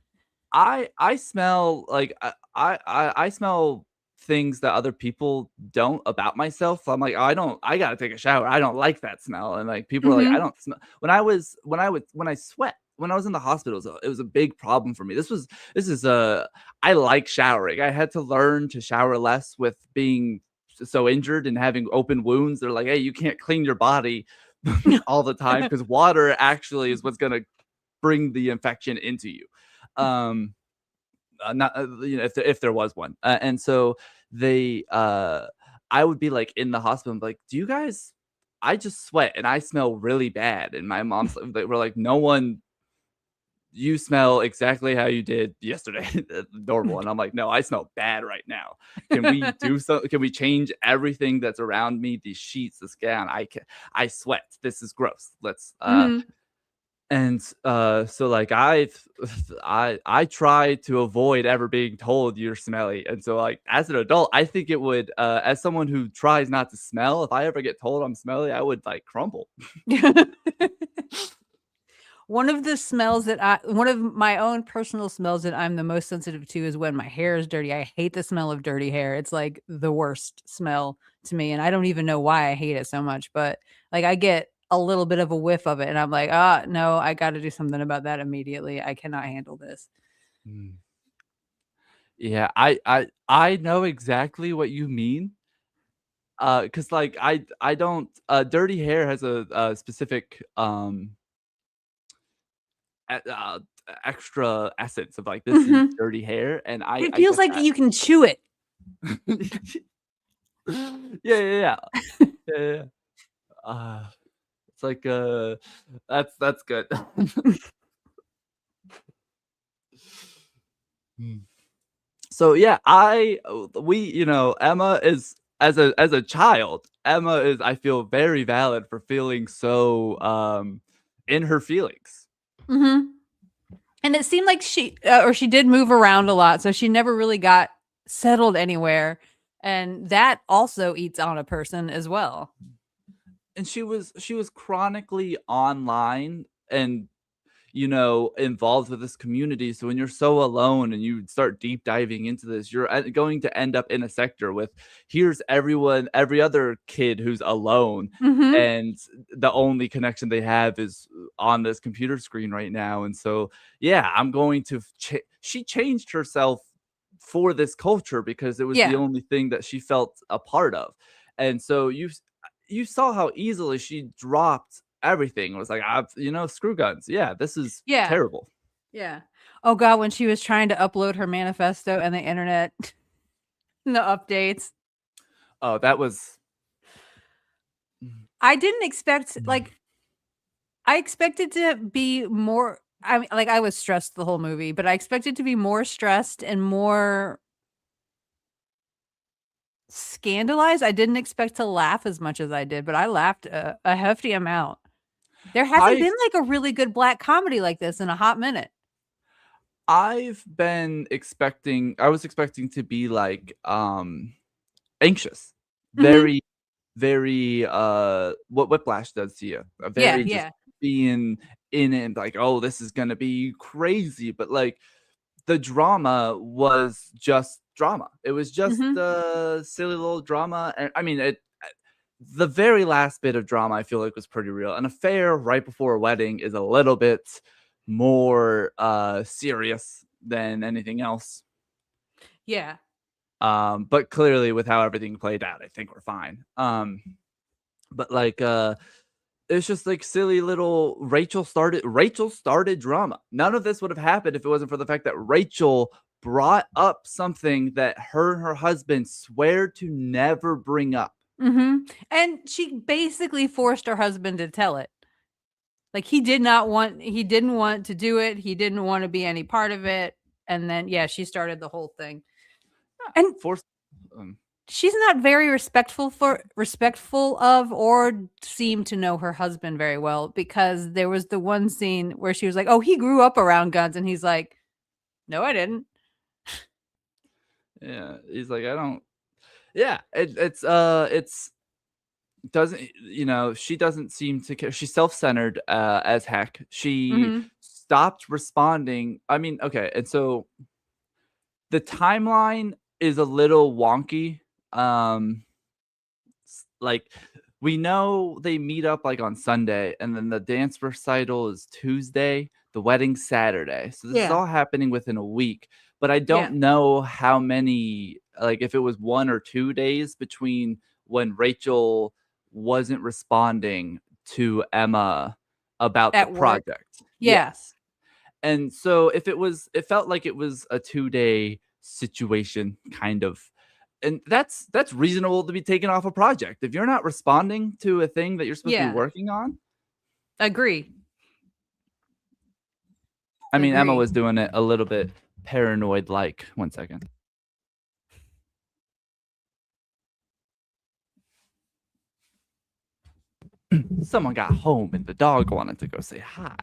I smell like I smell things that other people don't about myself. I'm like, "Oh, I gotta take a shower. I don't like that smell." And like people are like, "I Mhm. don't smell." When I sweat, when I was in the hospital, it was a big problem for me. This is I like showering. I had to learn to shower less with being so injured and having open wounds. They're like, "Hey, you can't clean your body all the time because water actually is what's gonna bring the infection into you." Um not you know, if there was one. And so they I would be like in the hospital and be like, "Do you guys I just sweat and I smell really bad." And my mom's they were like, "No one you smell exactly how you did yesterday, normal." And I'm like, "No, I smell bad right now. Can we do so? Can we change everything that's around me? These sheets, this gown. I sweat. This is gross. Let's Mhm. and, so, like, I try to avoid ever being told you're smelly, and so, like, as an adult, I think it would, as someone who tries not to smell, if I ever get told I'm smelly, I would, like, crumble. One of my own personal smells that I'm the most sensitive to is when my hair is dirty. I hate the smell of dirty hair. It's like the worst smell to me, and I don't even know why I hate it so much, but like I get a little bit of a whiff of it and I'm like, "Ah, no, I gotta do something about that immediately. I cannot handle this." Mm. Yeah, I know exactly what you mean, because like, I don't dirty hair has a specific, e extra essence of, like, this is Mhm. dirty hair, and It I feels get like that. you can chew it. Yeah, yeah, yeah. Yeah, yeah, yeah. It's like, that's good. Mm. So, yeah, we you know, Emma is as a child, Emma is, I feel, very valid for feeling so, in her feelings. Mhm. And it seemed like she did move around a lot, so she never really got settled anywhere, and that also eats on a person as well. And she was chronically online and you know, involved with this community. So when you're so alone and you start deep diving into this, you're going to end up in a sector with here's everyone, every other kid who's alone, Mhm. and the only connection they have is on this computer screen right now. And so, yeah, I'm going to. She changed herself for this culture because it was the Yeah. only thing that she felt a part of. And so you saw how easily she dropped everything. It was like, you know, screw guns. Yeah, this is Yeah. terrible. Yeah. Oh god, when she was trying to upload her manifesto and the internet the updates. Oh, that was. Mm, I didn't expect mm. like, I expected to be more I mean, like, I was stressed the whole movie, but I expected to be more stressed and more scandalized. I didn't expect to laugh as much as I did, but I laughed a hefty amount. There hasn't I been, like, a really good black comedy like this in a hot minute. I've been expecting. I was expecting to be like anxious, Mhm. very, very what Whiplash does to you. A Yeah, very just yeah. being in it, like, oh, this is gonna be crazy. But like the drama was just drama. It was just Mhm. silly little drama. And I mean, the very last bit of drama I feel like was pretty real. An affair right before a wedding is a little bit more serious than anything else. Yeah. But clearly with how everything played out, I think we're fine. But like it's just like silly little Rachel started drama. None of this would have happened if it wasn't for the fact that Rachel brought up something that her and her husband swear to never bring up. Mhm. And she basically forced her husband to tell it. Like he didn't want to do it. He didn't want to be any part of it. And then yeah, she started the whole thing. And Forced. Um, she's not very respectful of or seem to know her husband very well, because there was the one scene where she was like, "Oh, he grew up around guns," and he's like, "No, I didn't." yeah, he's like, I don't. Yeah, it's doesn't she doesn't seem to care. She's self-centered as heck. She Mhm. stopped responding. I mean, okay, and so the timeline is a little wonky. Um, like we know they meet up like on Sunday, and then the dance recital is Tuesday, the wedding Saturday. So this is Yeah. all happening within a week. But I Yeah. don't know how many, like if it was 1 or 2 days between when Rachel wasn't responding to Emma about the At work. project. Yeah. Yes. And so if it felt like it was a 2-day situation kind of. And that's reasonable to be taken off a project. If you're not responding to a thing that you're supposed to be Yeah. working on. Agree. I mean, Emma Agree. was doing it a little bit paranoid like. 1 second. Someone got home and the dog wanted to go say hi.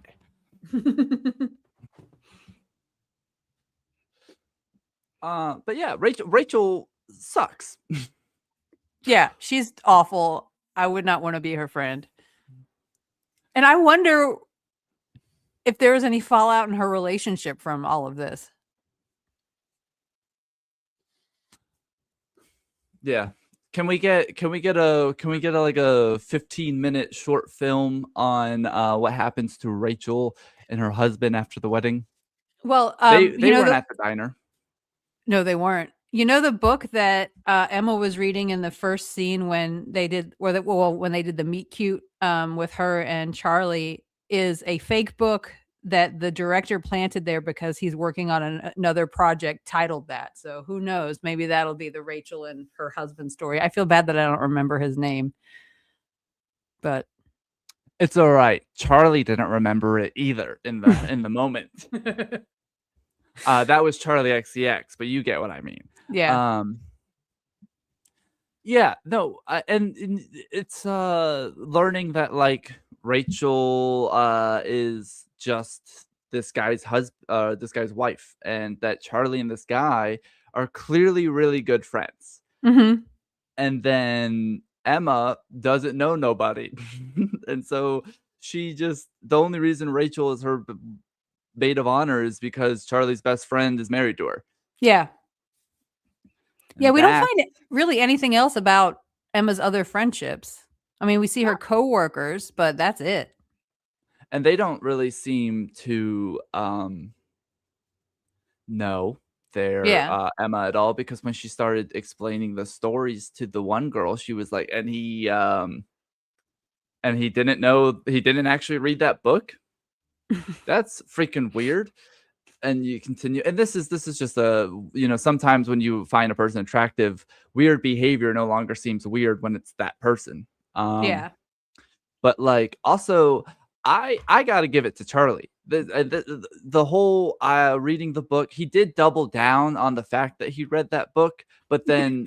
But yeah, Rachel sucks. Yeah, she's awful. I would not want to be her friend. And I wonder if there was any fallout in her relationship from all of this. Yeah. Can we get a like a 15-minute short film on what happens to Rachel and her husband after the wedding? Well, They weren't at the diner. No, they weren't. You know the book that Emma was reading in the first scene when they did when they did the meet cute with her and Charlie is a fake book that the director planted there because he's working on another project titled that. So who knows? Maybe that'll be the Rachel and her husband story. I feel bad that I don't remember his name, but It's all right. Charlie didn't remember it either in the moment. That was Charlie XCX, but you get what I mean. yeah. Yeah, no, and it's learning that like Rachel is just this guy's this guy's wife, and that Charlie and this guy are clearly really good friends. Mhm. And then Emma doesn't know nobody. And so she just the only reason Rachel is her maid of honor is because Charlie's best friend is married to her. Yeah. Yeah, And we don't that find really anything else about Emma's other friendships. I mean, we see her coworkers, but that's it. and they don't really seem to know their Yeah. Emma at all, because when she started explaining the stories to the one girl, she was like, and he didn't know, he didn't actually read that book. That's freaking weird. And you continue, and this is just a, sometimes when you find a person attractive, weird behavior no longer seems weird when it's that person. Yeah. But like also, I got to give it to Charlie. The whole reading the book, he did double down on the fact that he read that book, but then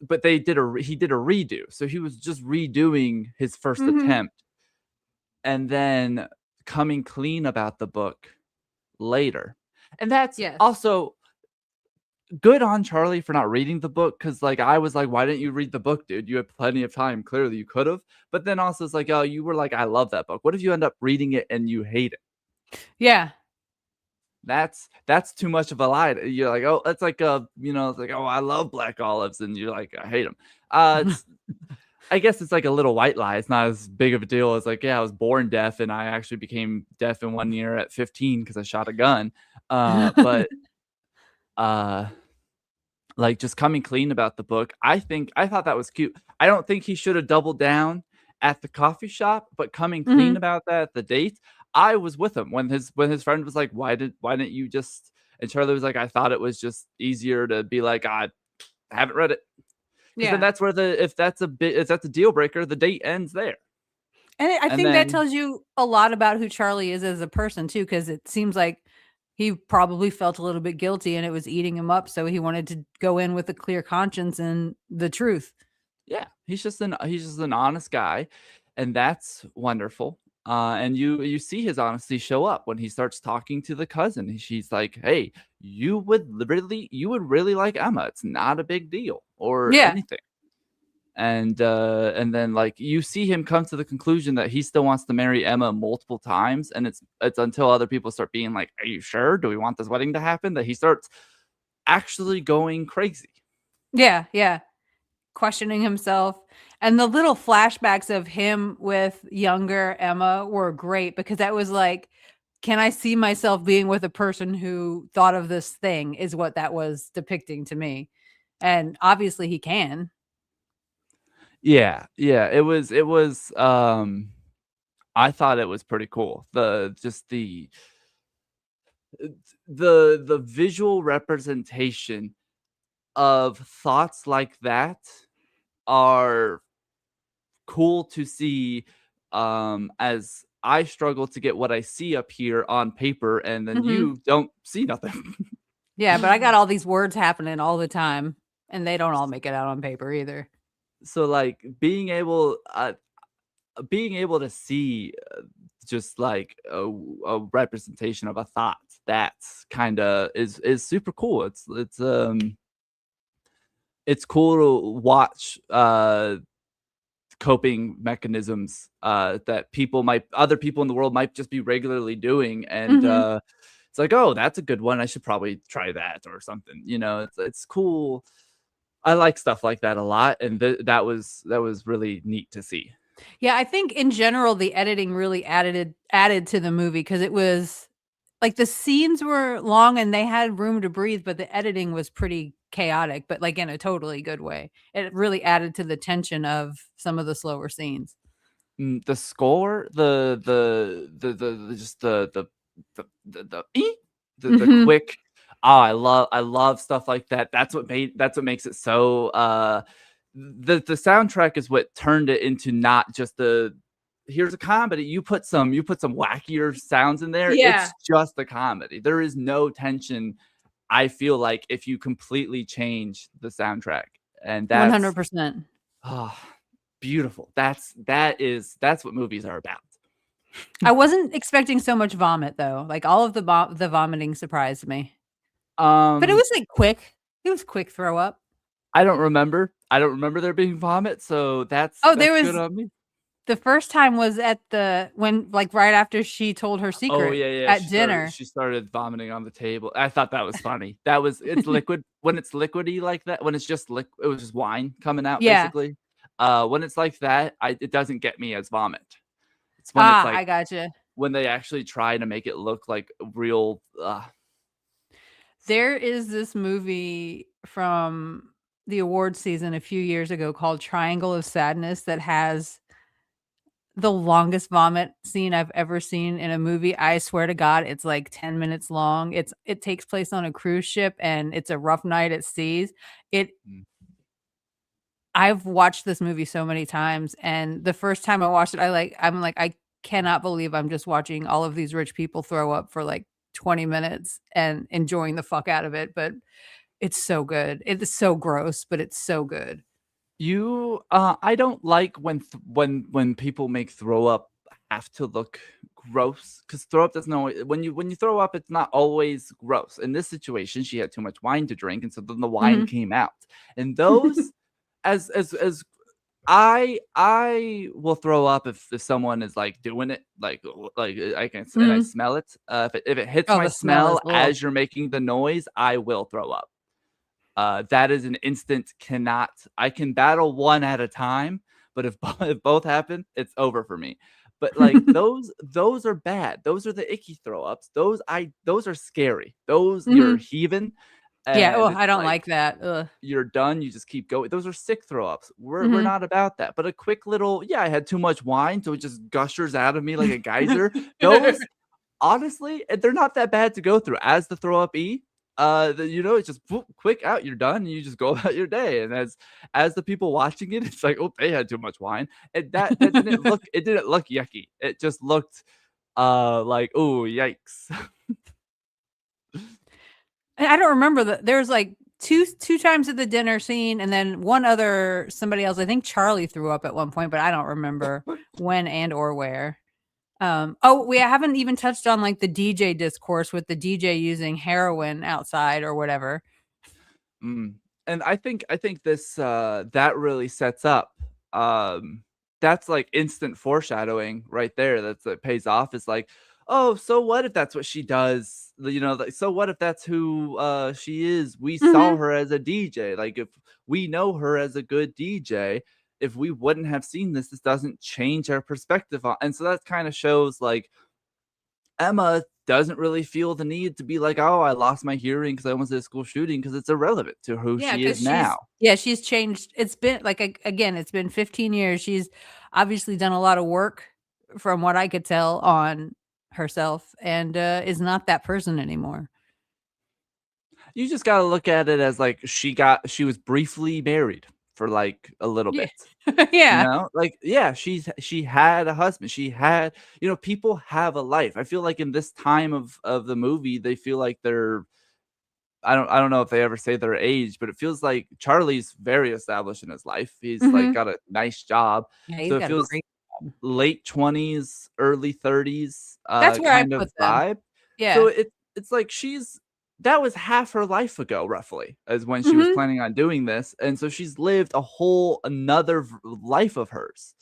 but he did a redo. So he was just redoing his first Mhm. attempt and then coming clean about the book later. And that's Yes. also good on Charlie for not reading the book, because like I was like, why didn't you read the book, dude? You had plenty of time. Clearly you could have. But then also it's like, oh, you were like, I love that book. What if you end up reading it and you hate it? Yeah. That's too much of a lie. You're like, oh, that's like it's like, oh, I love black olives, and you're like, I hate them. It's I guess it's like a little white lie. It's not as big of a deal as like, yeah, I was born deaf and I actually became deaf in 1 year at 15 because I shot a gun. But like just coming clean about the book, I thought that was cute. I don't think he should have doubled down at the coffee shop, but coming clean Mhm. about that at the date, I was with him when his friend was like, why didn't you just, and Charlie was like, I thought it was just easier to be like, I haven't read it. Because then Yeah. that's where if that's a deal breaker, the date ends there. And I And think that then tells you a lot about who Charlie is as a person too, because it seems like he probably felt a little bit guilty and it was eating him up. So he wanted to go in with a clear conscience and the truth. yeah, he's just an honest guy, and that's wonderful. And you see his honesty show up when he starts talking to the cousin. She's like, "Hey, you would really like Emma. It's not a big deal or Yeah. anything." And then like you see him come to the conclusion that he still wants to marry Emma multiple times, and it's until other people start being like, "Are you sure? Do we want this wedding to happen?" that he starts actually going crazy. Yeah. Yeah. Questioning himself. And the little flashbacks of him with younger Emma were great because that was like, can I see myself being with a person who thought of this thing, is what that was depicting to me. And obviously he can. Yeah, yeah, I thought it was pretty cool. The visual representation of thoughts like that are cool to see, as I struggle to get what I see up here on paper, and then Mhm. you don't see nothing. Yeah, but I got all these words happening all the time, and they don't all make it out on paper either. So, like, being able to see, just like a representation of a thought, that's kinda is super cool. It's cool to watch, coping mechanisms, that other people in the world might just be regularly doing, and, Mhm. it's like, "Oh, that's a good one, I should probably try that," or something, it's cool. I like stuff like that a lot, and that was really neat to see. Yeah, I think in general the editing really added to the movie because it was like the scenes were long and they had room to breathe, but the editing was pretty chaotic, but like in a totally good way. It really added to the tension of some of the slower scenes. The score, the just the Mhm. quick I love stuff like that. That's what makes it so, the soundtrack is what turned it into not just here's a comedy, you put some wackier sounds in there, Yeah, it's just a comedy. There is no tension, I feel like, if you completely change the soundtrack, and that's 100%. ah, beautiful. That's what movies are about. I wasn't expecting so much vomit though. Like all of the vomiting surprised me. But it Um, was like quick. It was quick throw up. I don't remember there being vomit, so that's Oh, there that's good was on me. the first time was at the when like right after she told her Oh, secret yeah, yeah, at she started dinner. she started vomiting on the table. I thought that was funny. It's liquid when it's liquidy like that, when it's just it was just wine coming out Yeah. basically. When it's like that, it doesn't get me as vomit. It's when it's Ah, like I gotcha. when they actually try to make it look like real, There is this movie from the award season a few years ago called Triangle of Sadness that has the longest vomit scene I've ever seen in a movie. I swear to God, it's like 10 minutes long. It takes place on a cruise ship and it's a rough night at seas. It mm. I've watched this movie so many times, and the first time I watched it, I'm like, "I cannot believe I'm just watching all of these rich people throw up for, like, 20 minutes and enjoying the fuck out of it," but it's so good. It is so gross, but it's so good. I don't like when people make throw up have to look gross, because throw up doesn't always when you throw up, it's not always gross. In this situation, she had too much wine to drink, and so then the wine Mhm. came out. And those as I will throw up if someone is like doing it, like I can and I Mhm. smell it. If it hits Oh, my the smell is smell ugh. as you're making the noise, I will throw up. That is an instant cannot. I can battle one at a time, but if if both happen, it's over for me. But like those are bad. Those are the icky throw ups. Those are scary. Those you're Mhm. heaving, Yeah, oh, and I it's don't like like that, ugh. you're done. You just keep going. Those are sick throw ups. We're Mhm. not about that. But a quick little, yeah, I had too much wine, so it just gushers out of me like a geyser. Those honestly, they're not that bad to go through as the throw up e. it's just quick out, you're done, and you just go about your day. And as the people watching it, it's like, oh, they had too much wine. And that didn't look yucky. It just looked like, oh, yikes. I don't remember there's like two times at the dinner scene, and then one other somebody else. I think Charlie threw up at one point, but I don't remember when and or where. We haven't even touched on like the DJ discourse with the DJ using heroin outside or whatever. And I think this that really sets up that's like instant foreshadowing right there. That pays off. Is like, oh, so what if that's what she does? So what if that's who she is? We saw her as a DJ. Like, if we know her as a good DJ, if we wouldn't have seen this doesn't change our perspective on. And so that kind of shows like Emma doesn't really feel the need to be like, oh, I lost my hearing because I went to a school shooting, because it's irrelevant to who she is now. She's changed. It's been like, again, it's been 15 years. She's obviously done a lot of work, from what I could tell, on herself, and is not that person anymore. You just got to look at it as like she was briefly married for like a little bit. Yeah. Like, yeah, she had a husband. She had, people have a life. I feel like in this time of the movie, they feel like they're, I don't know if they ever say their age, but it feels like Charlie's very established in his life. He's like got a nice job. Yeah, So it feels late 20s, early 30s That's where kind I of put them. vibe. Yeah. So it's like that was half her life ago, roughly, as when she was planning on doing this. And so she's lived a whole another life of hers.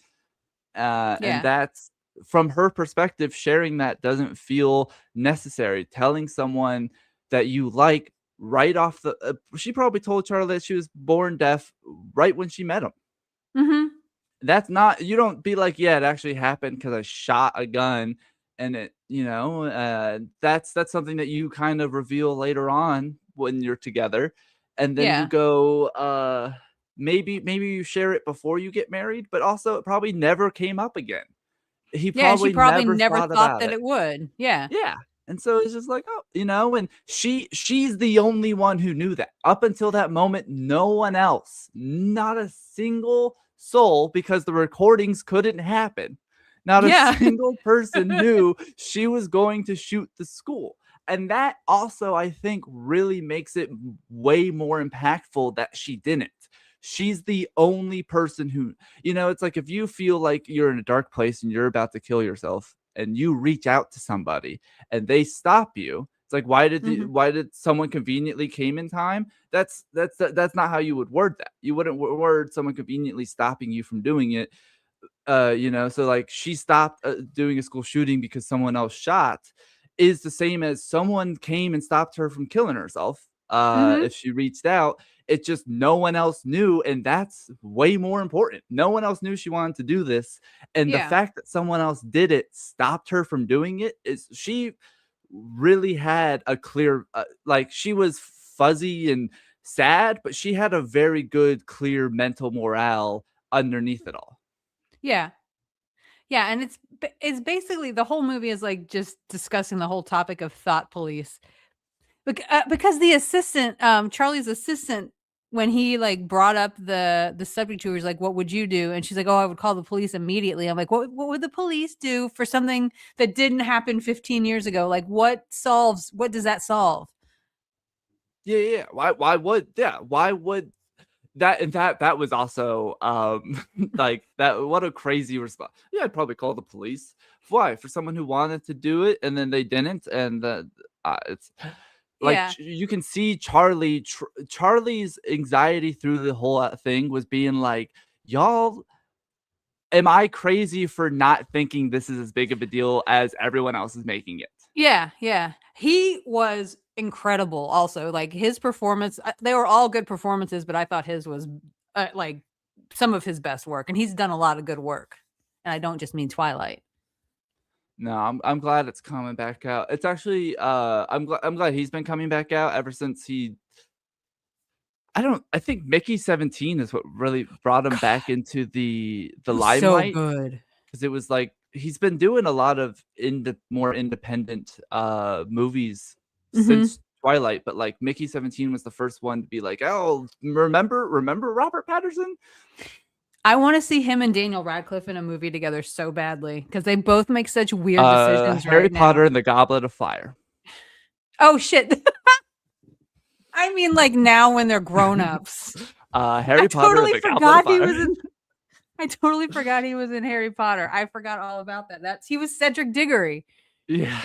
And that's, from her perspective, sharing that doesn't feel necessary. Telling someone that you like right off the, she probably told Charlie that she was born deaf right when she met him. That's not, you don't be like, yeah, it actually happened because I shot a gun. And it, that's something that you kind of reveal later on when you're together. And then you go, maybe you share it before you get married, but also it probably never came up again. She probably never thought that it would. Yeah. Yeah. And so it's just like, oh, and she's the only one who knew that. Up until that moment, no one else, not a single soul, because the recordings couldn't happen. Not a single person knew she was going to shoot the school. And that also, I think, really makes it way more impactful that she didn't. She's the only person who, it's like, if you feel like you're in a dark place and you're about to kill yourself, and you reach out to somebody and they stop you, it's like, why did someone conveniently came in time? That's not how you would word that. You wouldn't word someone conveniently stopping you from doing it. So like, she stopped doing a school shooting because someone else shot, is the same as someone came and stopped her from killing herself. If she reached out, it just, no one else knew. And that's way more important. No one else knew she wanted to do this. And the fact that someone else did it stopped her from doing it, is she really had a clear, like, she was fuzzy and sad, but she had a very good, clear mental morale underneath it all. Yeah. Yeah, and it's basically, the whole movie is like just discussing the whole topic of thought police. Because the assistant, Charlie's assistant, when he like brought up the subject to her, he's like, "What would you do?" And she's like, "Oh, I would call the police immediately." I'm like, "What would the police do for something that didn't happen 15 years ago? Like, what does that solve?" Yeah. Why would that? And that was also like that. What a crazy response. Yeah, I'd probably call the police. Why? For someone who wanted to do it and then they didn't. And it's like, you can see Charlie's anxiety through the whole thing was being like, y'all, am I crazy for not thinking this is as big of a deal as everyone else is making it? Yeah. He was incredible also. Like, his performance, they were all good performances, but I thought his was like some of his best work, and he's done a lot of good work. And I don't just mean Twilight. No, I'm glad it's coming back out. It's actually I'm glad he's been coming back out ever since I think Mickey 17 is what really brought him back into the limelight. So good. Because it was like, he's been doing a lot of more independent movies since Twilight, but like Mickey 17 was the first one to be like, oh, remember Robert Pattinson? I want to see him and Daniel Radcliffe in a movie together so badly because they both make such weird decisions Harry right Potter now. and the Goblet of Fire. Oh shit. I mean, like now when they're grown-ups. Harry Potter and the Goblet of Fire. I totally forgot he was in Harry Potter. I forgot all about that. He was Cedric Diggory. Yeah.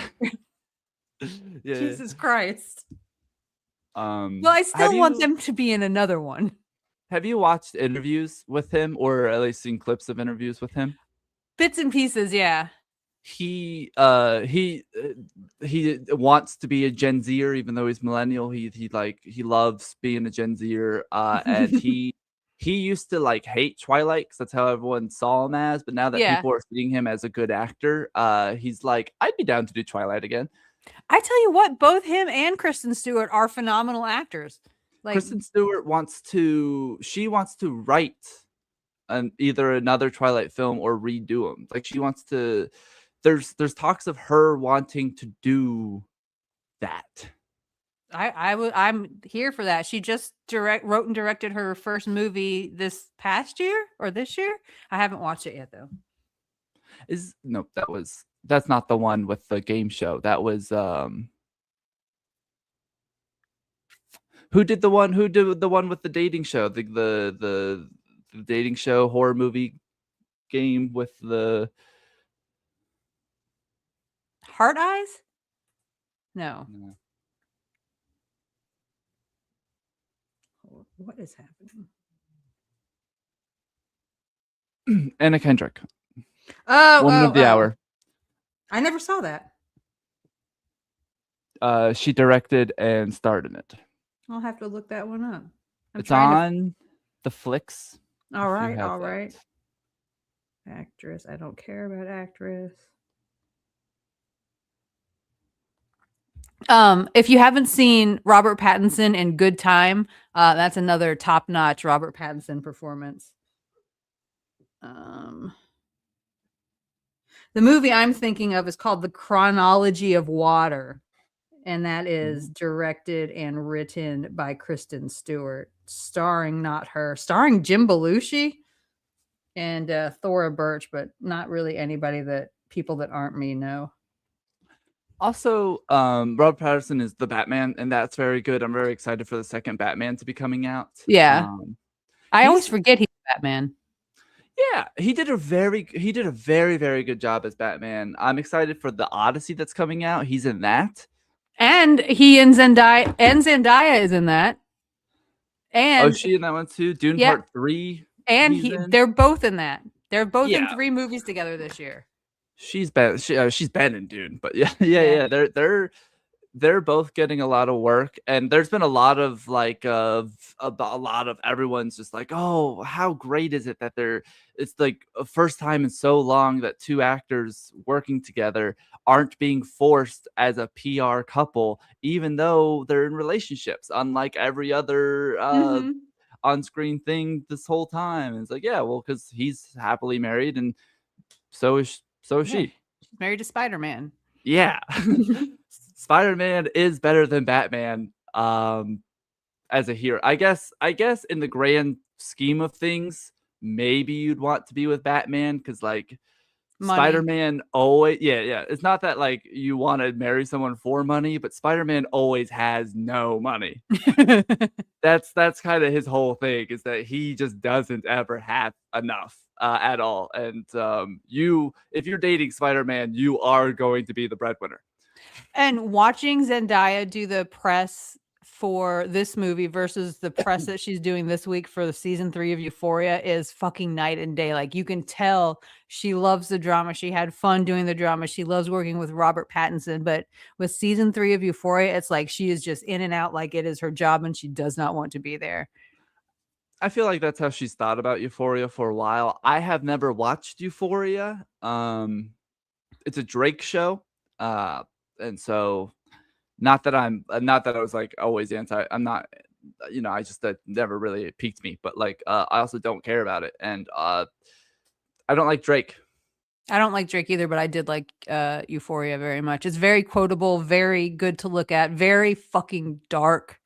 Yeah. Jesus Christ. Well, I still want them to be in another one. Have you watched interviews with him, or at least seen clips of interviews with him? Bits and pieces, yeah. He wants to be a Gen Zer, even though he's millennial. He loves being a Gen Zer, and he used to like hate Twilight because that's how everyone saw him as. But now that people are seeing him as a good actor, he's like, I'd be down to do Twilight again. I tell you what, both him and Kristen Stewart are phenomenal actors. Like, Kristen Stewart wants to write either another Twilight film or redo them. Like she wants to. There's talks of her wanting to do that. I'm here for that. She just wrote and directed her first movie this past year or this year. I haven't watched it yet though. That's not the one with the game show. That was who did the one with the dating show, the dating show horror movie game with the Heart Eyes? No. What is happening? Anna Kendrick. Woman of the Hour. I never saw that. She directed and starred in it. I'll have to look that one up. It's on the flicks. All right. Actress. I don't care about actress. If you haven't seen Robert Pattinson in Good Time, that's another top-notch Robert Pattinson performance. The movie I'm thinking of is called The Chronology of Water, and that is directed and written by Kristen Stewart, starring Jim Belushi and Thora Birch, but not really anybody that people that aren't me know. Also, Robert Pattinson is the Batman, and that's very good. I'm very excited for the second Batman to be coming out. Yeah, I always forget he's Batman. Yeah, he did a very, very good job as Batman. I'm excited for the Odyssey that's coming out. He's in that, and Zendaya is in that. And she in that one too. Dune Part 3, and they're both in that. They're both in 3 movies together this year. She's been in Dune, but they're both getting a lot of work, and there's been a lot of everyone's just like, oh, how great is it that it's like a first time in so long that 2 actors working together aren't being forced as a PR couple, even though they're in relationships, unlike every other on-screen thing this whole time. And it's like, yeah, well, because he's happily married and so is she. She's married to Spider-Man. Yeah. Spider-Man is better than Batman as a hero. I guess in the grand scheme of things, maybe you'd want to be with Batman because like money. Spider-Man always it's not that like you want to marry someone for money, but Spider-Man always has no money. That's kind of his whole thing, is that he just doesn't ever have enough at all. And if you're dating Spider-Man, you are going to be the breadwinner. And watching Zendaya do the press for this movie versus the press that she's doing this week for the season 3 of Euphoria is fucking night and day. Like, you can tell she loves the drama. She had fun doing the drama. She loves working with Robert Pattinson. But with season 3 of Euphoria, it's like she is just in and out like it is her job, and she does not want to be there. I feel like that's how she's thought about Euphoria for a while. I have never watched Euphoria. It's a Drake show. And so not that I was like always anti, I'm not, I just, that never really piqued me, but like, I also don't care about it. And, I don't like Drake. I don't like Drake either, but I did like Euphoria very much. It's very quotable, very good to look at, very fucking dark.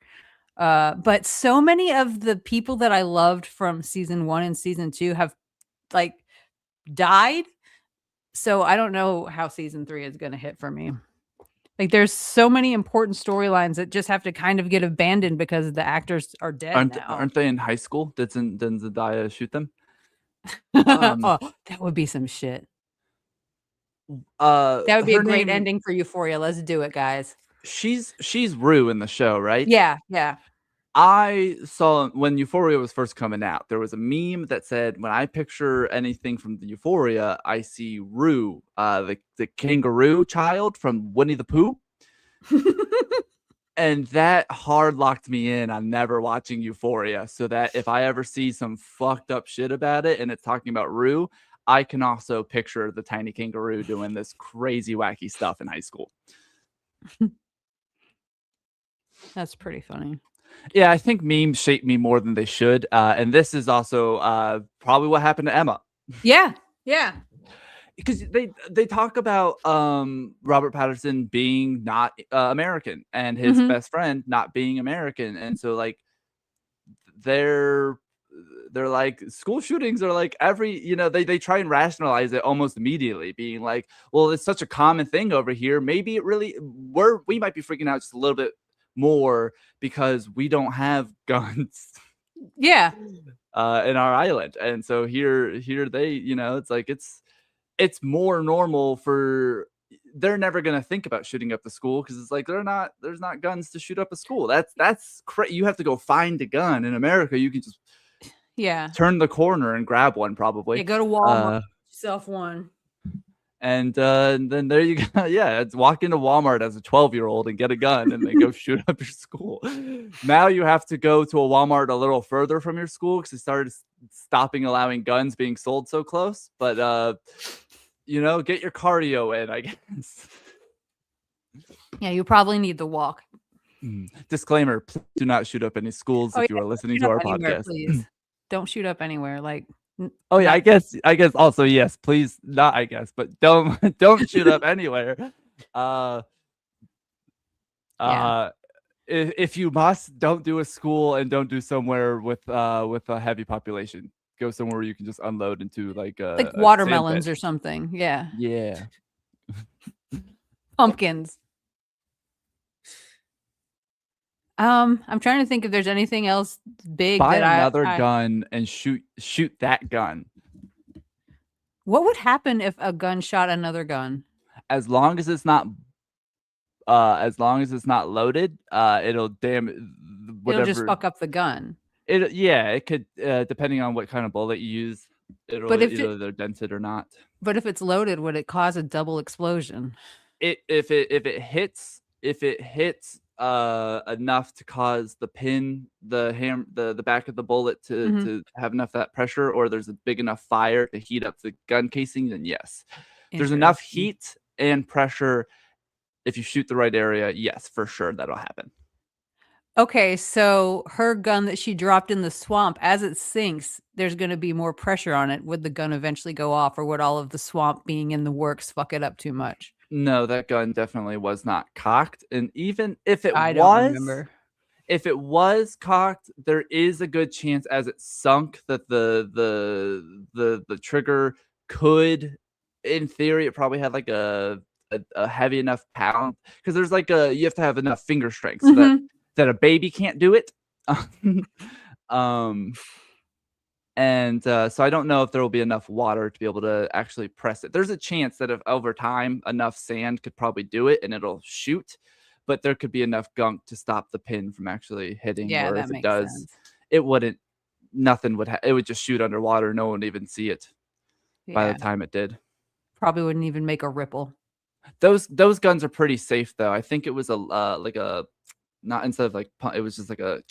But so many of the people that I loved from season 1 and season 2 have like died. So I don't know how season 3 is gonna hit for me. Like there's so many important storylines that just have to kind of get abandoned because the actors are dead now. Aren't they in high school? Didn't Zendaya shoot them? Oh, that would be some shit. That would be a great ending for Euphoria. Let's do it, guys. She's Rue in the show, right? Yeah, yeah. I saw when Euphoria was first coming out, there was a meme that said, when I picture anything from the Euphoria, I see Rue, the kangaroo child from Winnie the Pooh. And that hard locked me in on never watching Euphoria, so that if I ever see some fucked up shit about it and it's talking about Rue, I can also picture the tiny kangaroo doing this crazy wacky stuff in high school. That's pretty funny. Yeah, I think memes shape me more than they should. And this is also probably what happened to Emma. Yeah, yeah. Because they talk about Robert Pattinson being not American and his best friend not being American, and so like they're like, school shootings are like every, you know, they try and rationalize it almost immediately, being like, well, it's such a common thing over here, maybe it really we might be freaking out just a little bit more because we don't have guns Yeah. in our island. And so here they, you know, it's like it's more normal for, they're never going to think about shooting up the school because it's like there's not guns to shoot up a school. That's crazy. You have to go find a gun. In America, you can just turn the corner and grab one, probably. Yeah, go to Walmart, yourself one. And then there you go. Yeah, it's walk into Walmart as a 12-year-old and get a gun and then go shoot up your school. Now you have to go to a Walmart a little further from your school because they started stopping allowing guns being sold so close. But you know, get your cardio in, I guess. Yeah, you probably need the walk. Disclaimer: please do not shoot up any schools if you are listening to our podcast. Please don't shoot up anywhere. Like, oh yeah, I guess also yes, please not. I guess, but don't shoot up anywhere. If you must, don't do a school and don't do somewhere with a heavy population. Go somewhere where you can just unload into like watermelons or something. Yeah. Yeah. Pumpkins. I'm trying to think if there's anything else big. Buy another gun and shoot that gun. What would happen if a gun shot another gun? As long as it's not loaded, it'll It'll just fuck up the gun. It could, depending on what kind of bullet you use, it'll either dent it or not. But if it's loaded, would it cause a double explosion? If it hits enough to cause the pin, the back of the bullet to have enough of that pressure, or there's a big enough fire to heat up the gun casing, then yes. There's enough heat and pressure. If you shoot the right area, yes, for sure that'll happen. Okay, so her gun that she dropped in the swamp, as it sinks, there's going to be more pressure on it. Would the gun eventually go off, or would all of the swamp being in the works fuck it up too much? No, that gun definitely was not cocked. And even if it if it was cocked, there is a good chance as it sunk that the trigger could, in theory, it probably had like a heavy enough pound, because there's like you have to have enough finger strength so that a baby can't do it. And so I don't know if there will be enough water to be able to actually press it. There's a chance that if over time enough sand could probably do it and it'll shoot, but there could be enough gunk to stop the pin from actually hitting. Yeah, or if it does, it wouldn't. Nothing would. It would just shoot underwater. No one would even see it by the time it did. Probably wouldn't even make a ripple. Those guns are pretty safe though. I think it was not instead of like it was just like a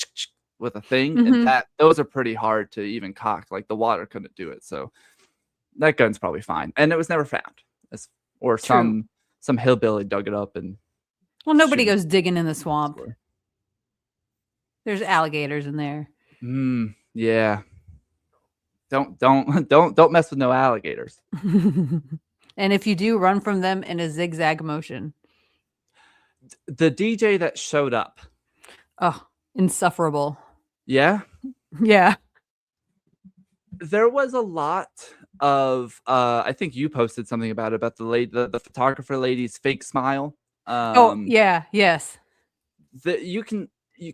with a thing, and those are pretty hard to even cock. Like the water couldn't do it, so that gun's probably fine. And it was never found, or some hillbilly dug it up and. Well, nobody goes digging in the swamp. There's alligators in there. Yeah. Don't mess with no alligators. And if you do, run from them in a zigzag motion. The DJ that showed up. Oh, insufferable. Yeah. Yeah. There was a lot of I think you posted something about the photographer lady's fake smile. Oh, yeah. Yes. You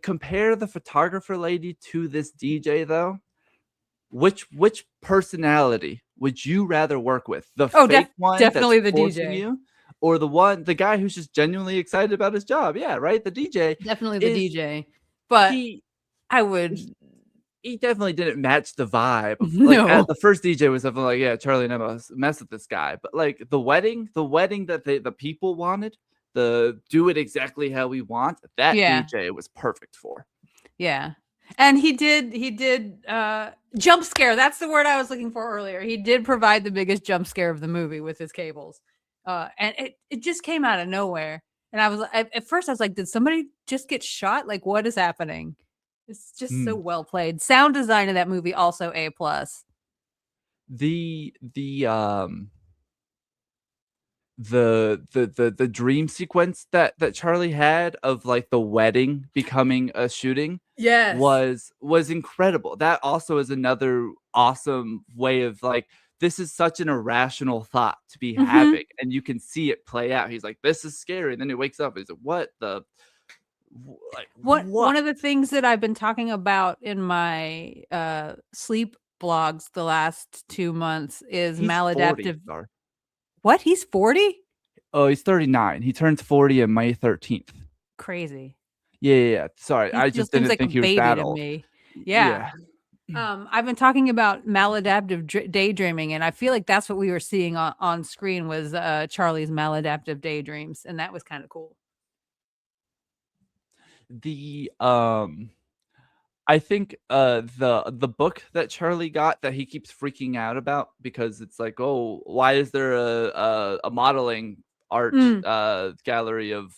compare the photographer lady to this DJ though. Which personality would you rather work with? The Oh, fake one that's definitely the forcing DJ. you, or the guy who's just genuinely excited about his job? Yeah, right. The DJ Definitely the is DJ. But he I would he definitely didn't match the vibe of like no. the first DJ was something like, yeah, Charlie and Emma mess with this guy. But like the wedding that the people wanted, the do it exactly how we want, that Yeah. DJ was perfect for. Yeah. And he did jump scare. That's the word I was looking for earlier. He did provide the biggest jump scare of the movie with his cables. And it just came out of nowhere. And I was at first I was like, did somebody just get shot? Like, what is happening? It's just so well played. Sound design of that movie also A+. The dream sequence that Charlie had of like the wedding becoming a shooting was incredible. That also is another awesome way of like, this is such an irrational thought to be having, and you can see it play out. He's like, this is scary, and then he wakes up and he's like, what the one of the things that I've been talking about in my sleep blogs the last 2 months is maladaptive. 40. What? He's 40? Oh, he's 39. He turns 40 on May 13th. Crazy. Yeah. Sorry, I just didn't like think a he was baby that to old. me. Yeah. I've been talking about maladaptive daydreaming, and I feel like that's what we were seeing on screen was Charlie's maladaptive daydreams, and that was kind of cool. I think the book that Charlie got that he keeps freaking out about because it's like, oh, why is there a modeling art gallery of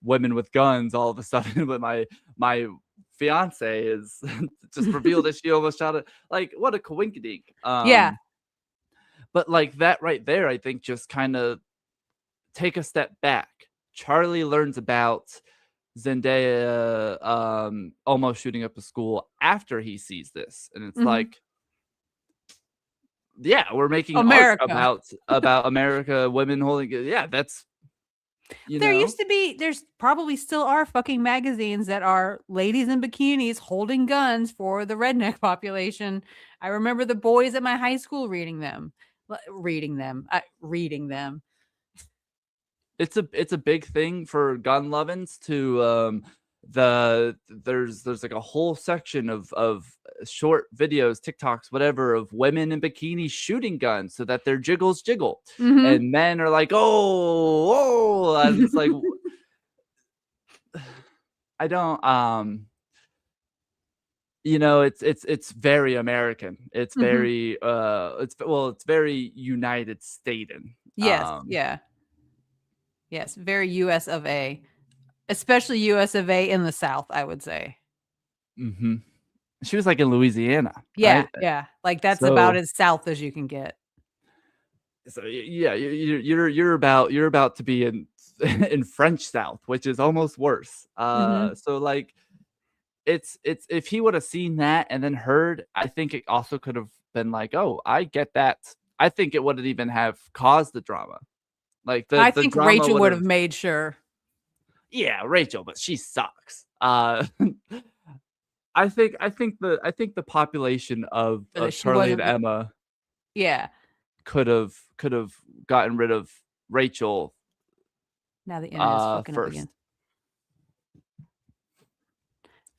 women with guns all of a sudden? But my fiance is just revealed that she almost shot it. Like, what a coinkydink. Yeah. But like that right there, I think just kind of take a step back. Charlie learns about Zendaya almost shooting up a school after he sees this, and it's like, yeah, we're making America. art about America, women holding, yeah, that's used to be, there's probably still are fucking magazines that are ladies in bikinis holding guns for the redneck population. I remember the boys at my high school reading them. It's a big thing for gun lovins to there's like a whole section of short videos, TikToks, whatever, of women in bikinis shooting guns so that their jiggles jiggle, and men are like, oh, and it's like, I don't it's very American. It's very it's very United Staten. Yes, very US of A, especially US of A in the South, I would say. She was like in Louisiana. Yeah, right? yeah. Like that's about as South as you can get. So yeah, you're about to be in in French South, which is almost worse. So like, it's if he would have seen that and then heard, I think it also could have been like, oh, I get that. I think it wouldn't even have caused the drama. Like I think Rachel would have made sure. Yeah, Rachel, but she sucks. I think the population of Charlie and Emma, could have gotten rid of Rachel. Now the internet is fucking up again.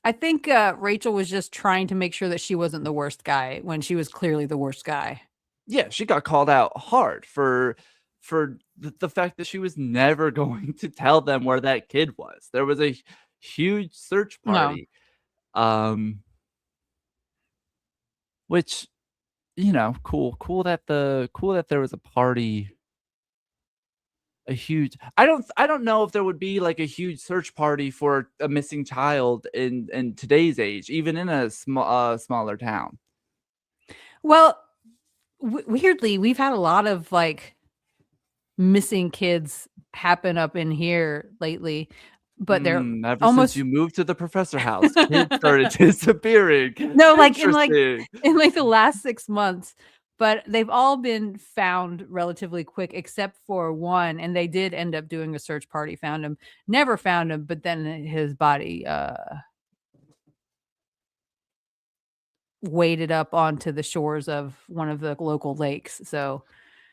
I think Rachel was just trying to make sure that she wasn't the worst guy when she was clearly the worst guy. Yeah, she got called out hard for the fact that she was never going to tell them where that kid was. There was a huge search party. Which, cool that there was a party. A huge I don't know if there would be like a huge search party for a missing child in today's age, even in a smaller town. Well, weirdly, we've had a lot of like missing kids happen up in here lately, but they're Ever since almost you moved to the professor house, kids started disappearing. no, Interesting. in like the last 6 months, but they've all been found relatively quick except for one, and they did end up doing a search party, found him. Never found him, but then his body waded up onto the shores of one of the local lakes. So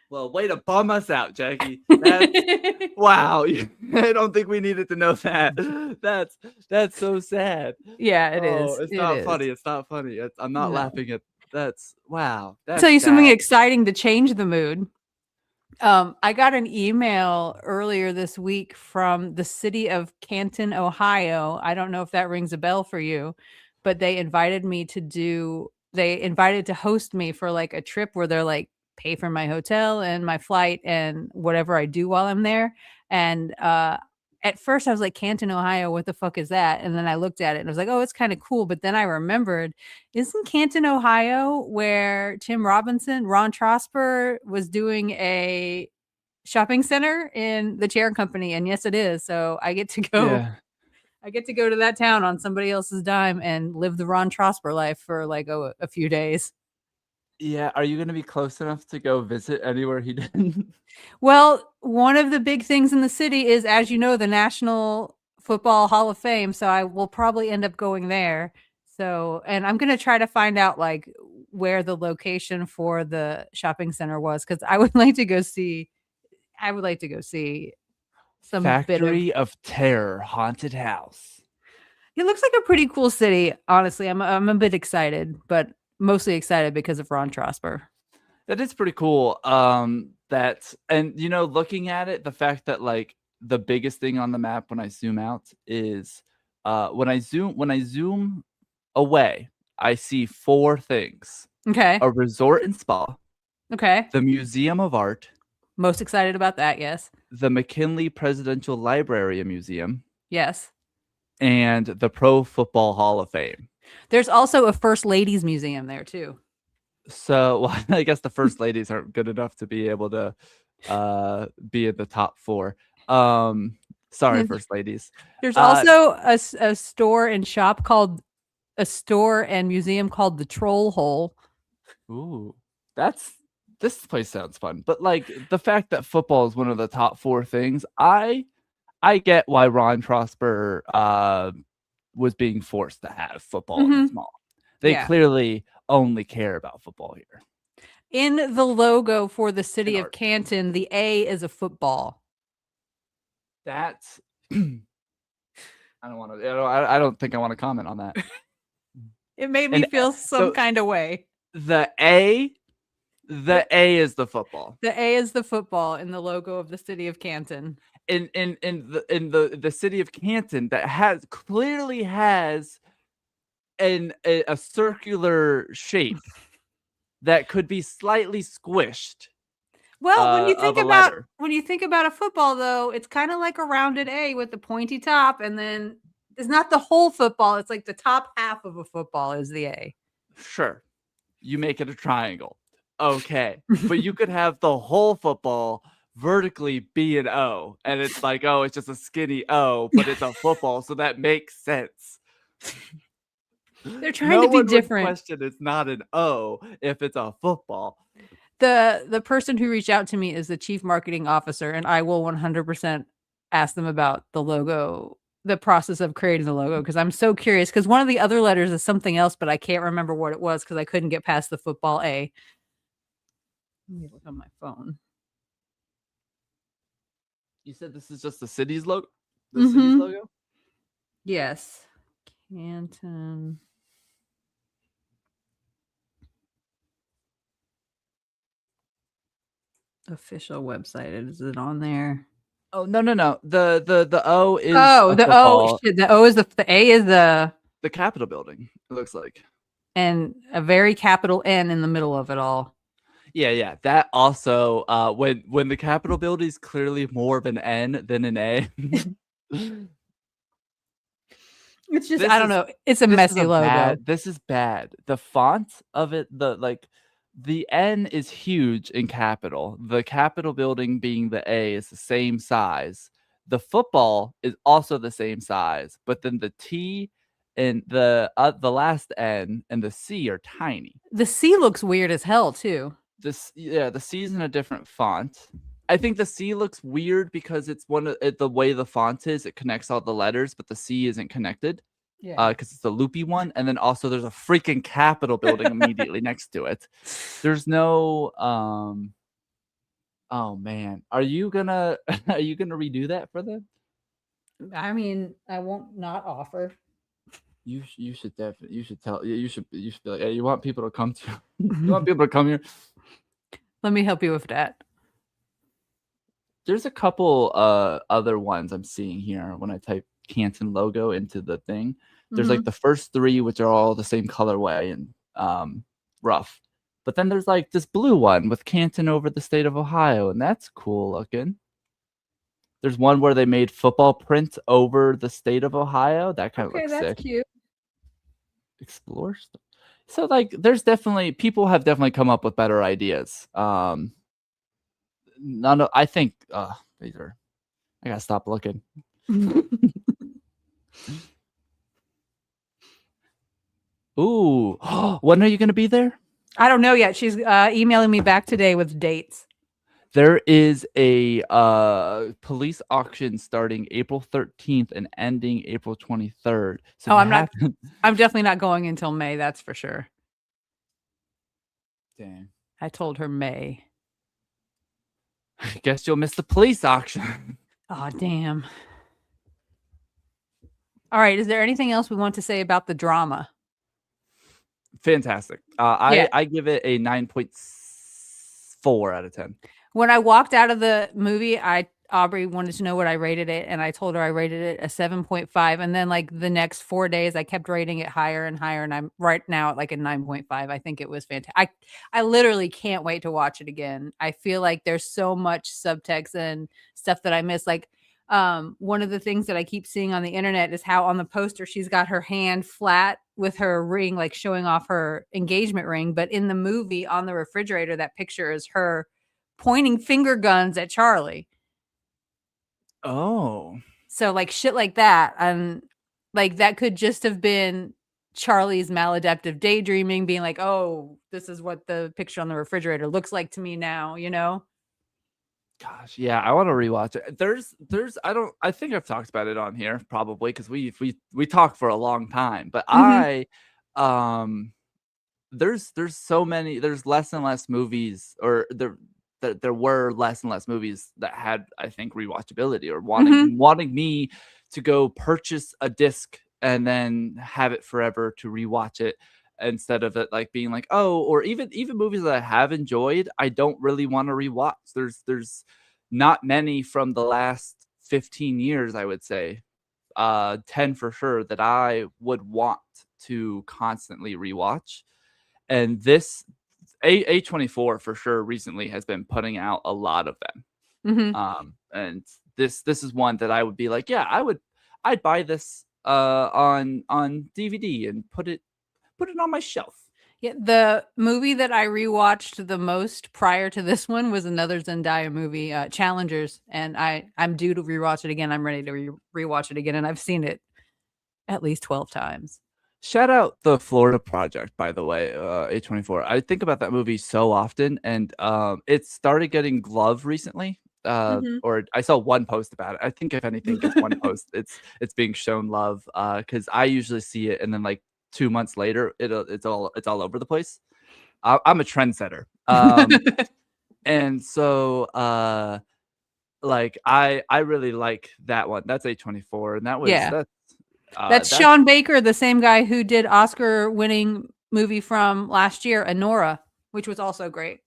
Well, way to bum us out, Jackie. That's wow. I don't think we needed to know that. That's so sad. yeah, it Oh, is. it's It not is. funny. It's not funny. I'm not No. laughing at that's wow. I'll tell That's you something sad. exciting to change the mood. I got an email earlier this week from the city of Canton, Ohio. I don't know if that rings a bell for you, but they invited to host me for like a trip where they're like pay for my hotel and my flight and whatever I do while I'm there. And at first I was like, Canton, Ohio, what the fuck is that? And then I looked at it and I was like, oh, it's kind of cool. But then I remembered, isn't Canton, Ohio, where Ron Trosper was doing a shopping center in the chair company? And yes, it is. So I get to go. Yeah. I get to go to that town on somebody else's dime and live the Ron Trosper life for like a few days. Yeah. Are you gonna be close enough to go visit anywhere he did? Well, one of the big things in the city is, as you know, the National Football Hall of Fame. So I will probably end up going there. So, and I'm going to try to find out like where the location for the shopping center was, because I would like to go see, some bit of, Factory of Terror haunted house. it looks like a pretty cool city. Honestly, I'm a bit excited, but mostly excited because of Ron Trosper. That is pretty cool. That and looking at it, the fact that like the biggest thing on the map when I zoom out is when I zoom away, I see 4 things. Okay. A resort and spa, Okay. the Museum of Art, Most excited about that. Yes. the McKinley Presidential Library and Museum, Yes. and the Pro Football Hall of Fame. There's also a First Ladies Museum there too. So well, I guess the first ladies aren't good enough to be able to be in the top 4. Sorry, first ladies. There's also a store and shop called a store and museum called the Troll Hole. Ooh, this place sounds fun. But like the fact that football is one of the top 4 things, I get why Ron Trosper was being forced to have football in this mall. They clearly only care about football here. In the logo for the city of Canton, the A is a football. That's I don't want to. I don't think I want to comment on that. It made me feel some kind of way. The A is the football. The A is the football in the logo of the city of Canton. In the city of Canton that clearly has a circular shape that could be slightly squished. Well, when you think about a football, though, it's kind of like a rounded A with the pointy top, and then it's not the whole football. It's like the top half of a football is the A. Sure, you make it a triangle, okay, but you could have the whole football vertically be an O, and it's like, oh, it's just a skinny O, but it's a football, so that makes sense. They're trying to be different. Question, it's not an O if it's a football. The person who reached out to me is the chief marketing officer, and I will 100% ask them about the logo, the process of creating the logo, because I'm so curious, because one of the other letters is something else, but I can't remember what it was because I couldn't get past the football A. Let me look on my phone. You said this is just the city's logo? The city's logo? Yes. Canton. Official website. Is it on there? Oh, no. The O is the O. Shit, the O is the A is the Capitol building, it looks like. And a very capital N in the middle of it all. Yeah. That also when the Capitol building is clearly more of an N than an A. It's just I don't know. It's a messy logo. This is bad. The font of it, The N is huge in Capitol. The Capitol building being the A is the same size. The football is also the same size, but then the T and the last N and the C are tiny. The C looks weird as hell too. The C is in a different font. I think the C looks weird because it's the way the font is. It connects all the letters, but the C isn't connected. Yeah. Because it's a loopy one, and then also there's a freaking Capitol building immediately next to it. There's no oh man, are you gonna redo that for them? I mean, I won't not offer. You should definitely you should be like, hey, you want people to come to you want people to come here. Let me help you with that. There's a couple other ones I'm seeing here when I type Canton logo into the thing. There's like the first three, which are all the same colorway and rough. But then there's like this blue one with Canton over the state of Ohio, and that's cool looking. There's one where they made football print over the state of Ohio. That kind of looks that's sick. cute. Explore stuff. So like there's definitely people have definitely come up with better ideas. I think these are I gotta stop looking. Ooh, when are you gonna be there? I don't know yet. She's emailing me back today with dates. There is a police auction starting April 13th and ending April 23rd. So I'm definitely not going until May, that's for sure. Damn. I told her May. I guess you'll miss the police auction. Oh, damn. All right. Is there anything else we want to say about the drama? Fantastic. I give it a 9.4 out of 10. When I walked out of the movie, Aubrey wanted to know what I rated it, and I told her I rated it a 7.5. And then like the next 4 days, I kept rating it higher and higher, and I'm right now at like a 9.5. I think it was fantastic. I literally can't wait to watch it again. I feel like there's so much subtext and stuff that I miss. Like one of the things that I keep seeing on the internet is how on the poster she's got her hand flat with her ring, like showing off her engagement ring. But in the movie on the refrigerator, that picture is her pointing finger guns at Charlie. Oh. So like shit like that. And like that could just have been Charlie's maladaptive daydreaming, being like, oh, this is what the picture on the refrigerator looks like to me now, you know? Gosh, yeah, I want to rewatch it. I think I've talked about it on here probably because we talked for a long time. But there's so many, there's less and less movies, or there were less and less movies that had, I think, rewatchability or wanting me to go purchase a disc and then have it forever to rewatch it, instead of it like being like, oh, or even movies that I have enjoyed, I don't really want to rewatch. There's not many from the last 15 years, I would say, 10 for sure, that I would want to constantly rewatch. And this A24 for sure recently has been putting out a lot of them. And this is one that I would be like, yeah, I'd buy this on DVD and put it on my shelf. Yeah, the movie that I rewatched the most prior to this one was another Zendaya movie, Challengers, and I'm due to rewatch it again. I'm ready to rewatch it again, and I've seen it at least 12 times. Shout out the Florida Project, by the way, A24. I think about that movie so often, and it started getting love recently. Or I saw one post about it. I think if anything gets one post, it's being shown love, because I usually see it and then like 2 months later it's all over the place. I'm a trendsetter. And so like I really like that one. That's A24, and that was that's Sean Baker, the same guy who did Oscar-winning movie from last year, Anora, which was also great.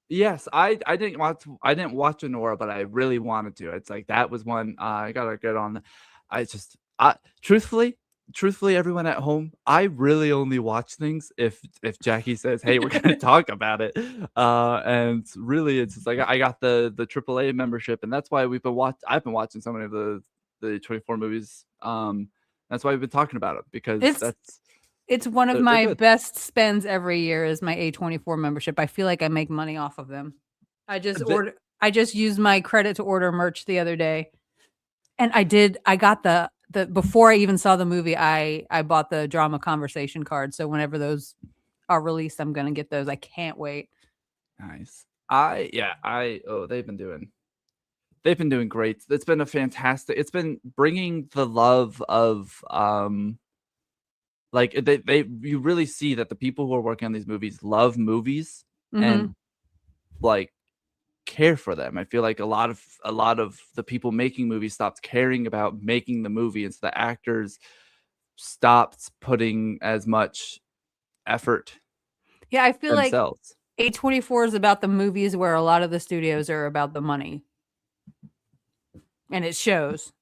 Yes, I didn't watch Anora, but I really wanted to. It's like that was one I gotta get on. Truthfully, everyone at home, I really only watch things if Jackie says, "Hey, we're gonna talk about it." And really, it's just like I got the AAA membership, and that's why I've been watching so many of the 24 movies. That's why we've been talking about it, because It's one of They're my good. best spends every year is my A24 membership. I feel like I make money off of them. I just The used my credit to order merch the other day. And I got the before I even saw the movie, I bought the drama conversation card. So whenever those are released, I'm gonna get those. I can't wait. Nice. They've been doing great. It's been a fantastic. It's been bringing the love of like they you really see that the people who are working on these movies love movies and Mhm. like care for them. I feel like a lot of the people making movies stopped caring about making the movie, and so the actors stopped putting as much effort Yeah, I feel like themselves. A24 is about the movies where a lot of the studios are about the money, and it shows.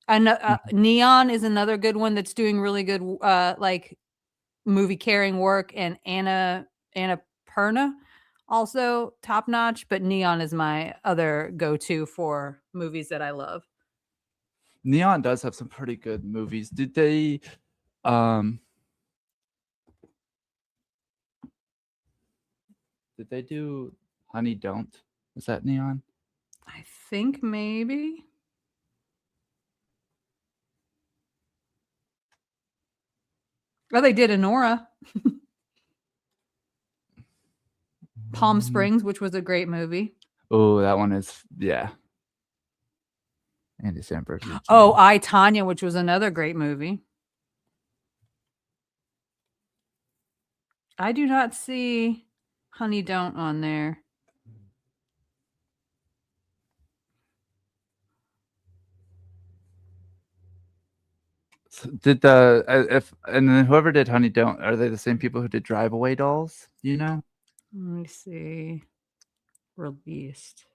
And Mhm. Neon is another good one that's doing really good like movie carrying work, and Anna Perna also top notch, but Neon is my other go-to for movies that I love. Neon does have some pretty good movies. Um did they do Honey Don't? Was that Neon? I think maybe. Oh, they did Anora. Palm Springs, which was a great movie. Oh, that one is yeah. Andy Samberg. Oh, I, Tanya, which was another great movie. I do not see Honey Don't on there. Did the if and then whoever did Honey Don't, are they the same people who did Drive Away Dolls? Do you know? Let me see. Released.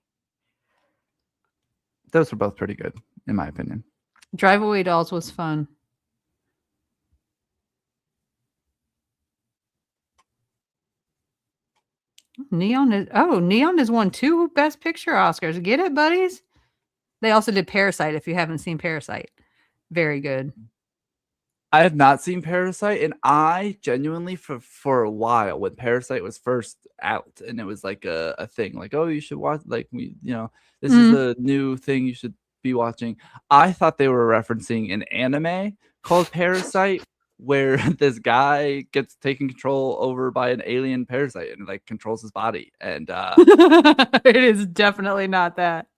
Those were both pretty good, in my opinion. Drive Away Dolls was fun. Neon has won 2 Best Picture Oscars. Get it, buddies? They also did Parasite, if you haven't seen Parasite. Very good. I have not seen Parasite, and I genuinely for a while when Parasite was first out and it was like a thing, like, oh, you should watch like this is Mhm. the new thing you should be watching. I thought they were referencing an anime called Parasite where this guy gets taken control over by an alien parasite and like controls his body. It is definitely not that.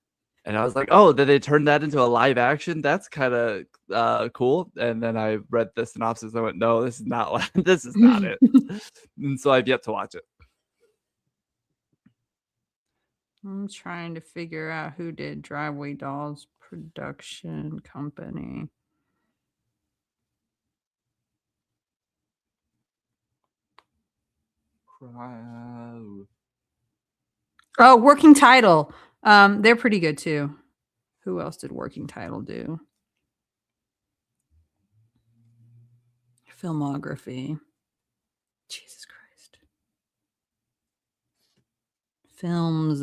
And I was like, "Oh, did they turn that into a live action? That's kind of cool." And then I read the synopsis. I went, "No, this is not. This is not it." And so I've yet to watch it. I'm trying to figure out who did Driveway Dolls production company. Oh, Working Title. They're pretty good too. Who else did Working Title do? Filmography. Jesus Christ. Films.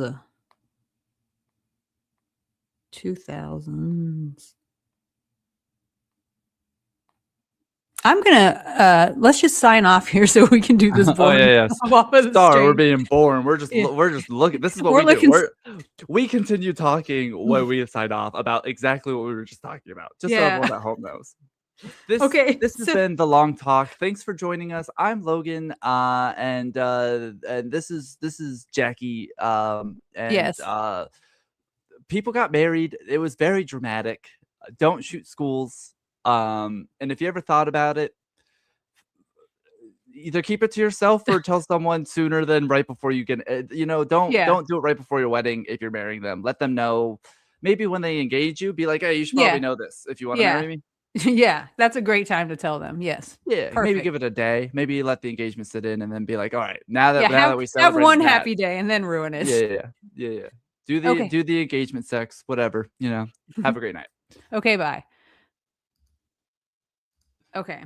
2000s. I'm gonna let's just sign off here so we can do this Oh boring yeah, stuff off of the Star, we're stream. being boring. We're just Yeah. looking. This is what We're we do. looking We continue talking when we sign off about exactly what we were just talking about, just so everyone Yeah. at home knows. This Okay. this has So been the long talk. Thanks for joining us. I'm Logan, and this is Jackie. yes. People got married. It was very dramatic. Don't shoot schools. And if you ever thought about it, either keep it to yourself or tell someone sooner than right before you get. Don't Yeah. do it right before your wedding if you're marrying them. Let them know. Maybe when they engage you, be like, "Hey, you should probably Yeah. know this if you want to Yeah. marry me." Yeah. That's a great time to tell them. Yes. Yeah, maybe Perfect. give it a day. Maybe let the engagement sit in, and then be like, "All right, now Yeah. that we Have celebrated one that, happy day and then ruin yeah, it. yeah. Do the Okay. do the engagement sex, whatever. Have a great night." Okay. Bye. Okay.